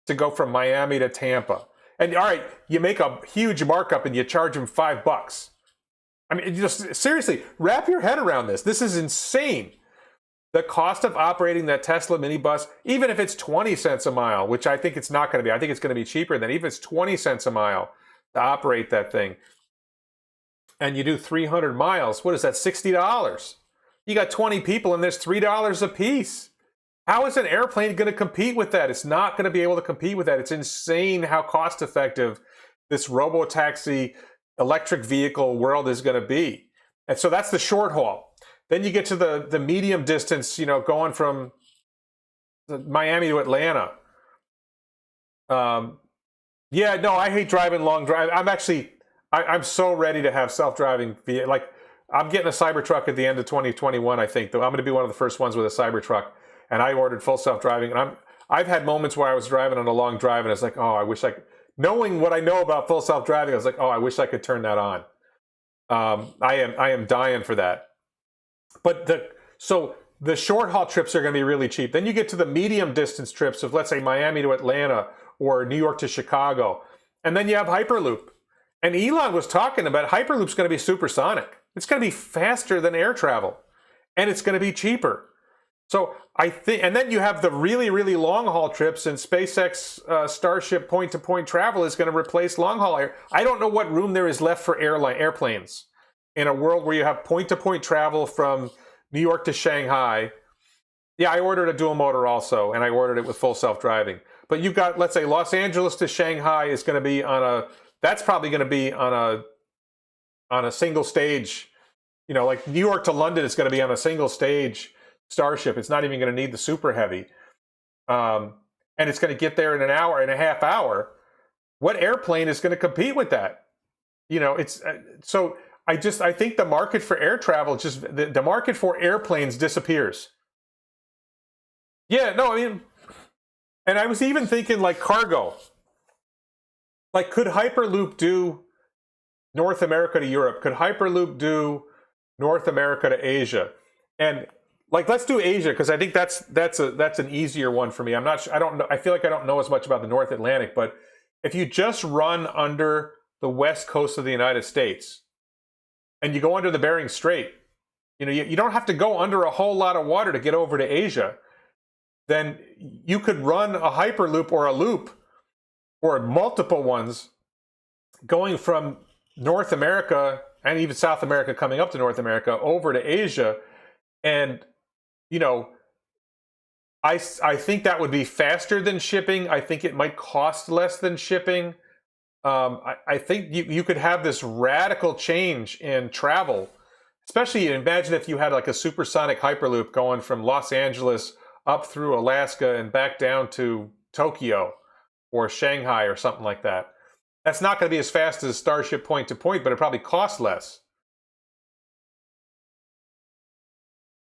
to go from Miami to Tampa. And all right, you make a huge markup and you charge them $5. I mean, just seriously, wrap your head around this. This is insane. The cost of operating that Tesla minibus, even if it's 20 cents a mile, which I think it's not going to be. I think it's going to be cheaper than, even if it's 20 cents a mile to operate that thing. And you do 300 miles, what is that, $60? You got 20 people and there's $3 a piece. How is an airplane going to compete with that? It's not going to be able to compete with that. It's insane how cost effective this robotaxi electric vehicle world is going to be. And so that's the short haul. Then you get to the medium distance, going from Miami to Atlanta. I hate driving long drive. I'm so ready to have self-driving. Like, I'm getting a Cybertruck at the end of 2021, I think. I'm going to be one of the first ones with a Cybertruck. And I ordered full self-driving. And I've had moments where I was driving on a long drive and I was like, oh, I wish I could. Knowing what I know about full self-driving, I was like, oh, I wish I could turn that on. I am dying for that. But the short haul trips are going to be really cheap. Then you get to the medium distance trips of, let's say, Miami to Atlanta or New York to Chicago. And then you have Hyperloop. And Elon was talking about Hyperloop's going to be supersonic. It's going to be faster than air travel. And it's going to be cheaper. So I think, and then you have the really, really long haul trips, and SpaceX Starship point-to-point travel is going to replace long haul air. I don't know what room there is left for airplanes in a world where you have point-to-point travel from New York to Shanghai. Yeah, I ordered a dual motor also, and I ordered it with full self-driving. But you've got, let's say, Los Angeles to Shanghai is going to be that's probably going to be on a single stage. Like New York to London is going to be on a single stage. Starship. It's not even going to need the Super Heavy. And it's going to get there in an hour and a half hour. What airplane is going to compete with that? It's so I think the market for air travel, just the market for airplanes disappears. Yeah, no, I mean, and I was even thinking like cargo. Like, could Hyperloop do North America to Europe? Could Hyperloop do North America to Asia? And like, let's do Asia, because I think that's an easier one for me. I don't know. I feel like I don't know as much about the North Atlantic, but if you just run under the west coast of the United States and you go under the Bering Strait, you don't have to go under a whole lot of water to get over to Asia. Then you could run a Hyperloop or a loop or multiple ones going from North America and even South America, coming up to North America, over to Asia. And, I think that would be faster than shipping. I think it might cost less than shipping. I think you could have this radical change in travel, especially imagine if you had like a supersonic Hyperloop going from Los Angeles up through Alaska and back down to Tokyo or Shanghai or something like that. That's not going to be as fast as Starship point to point, but it probably costs less.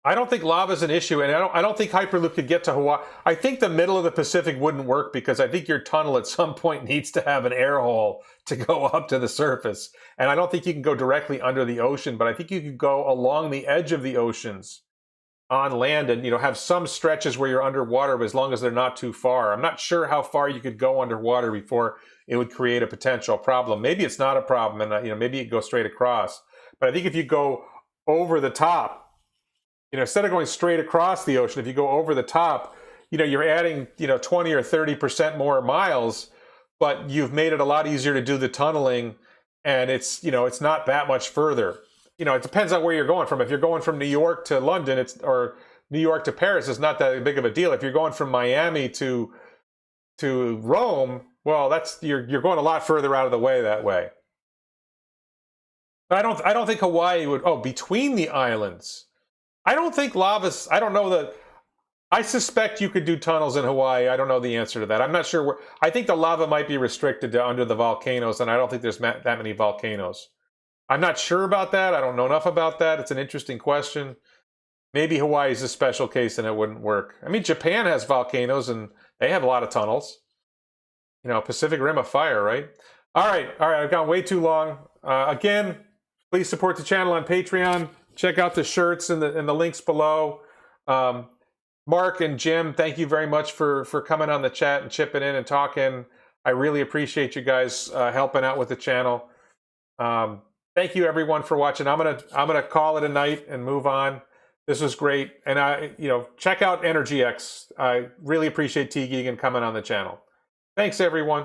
I don't think lava is an issue, and I don't think Hyperloop could get to Hawaii. I think the middle of the Pacific wouldn't work because I think your tunnel at some point needs to have an air hole to go up to the surface. And I don't think you can go directly under the ocean, but I think you could go along the edge of the oceans on land and have some stretches where you're underwater, but as long as they're not too far. I'm not sure how far you could go underwater before it would create a potential problem. Maybe it's not a problem, and maybe it goes straight across. But I think if you go over the top, instead of going straight across the ocean, if you go over the top, you're adding 20 or 30% more miles, but you've made it a lot easier to do the tunneling, and it's not that much further. It depends on where you're going from. If you're going from New York to London, or New York to Paris, it's not that big of a deal. If you're going from Miami to Rome, well, you're going a lot further out of the way that way. I don't think Hawaii would. Oh, between the islands, I don't think lava's. I don't know that. I suspect you could do tunnels in Hawaii. I don't know the answer to that. I'm not sure where. I think the lava might be restricted to under the volcanoes, and I don't think there's that many volcanoes. I'm not sure about that. I don't know enough about that. It's an interesting question. Maybe Hawaii's a special case and it wouldn't work. I mean, Japan has volcanoes and they have a lot of tunnels. Pacific Rim of Fire, right? All right. I've gone way too long. Again, please support the channel on Patreon. Check out the shirts and the links below. Mark and Jim, thank you very much for coming on the chat and chipping in and talking. I really appreciate you guys helping out with the channel. Thank you everyone for watching. I'm gonna call it a night and move on. This was great, and check out EnergyX. I really appreciate Teague coming on the channel. Thanks everyone.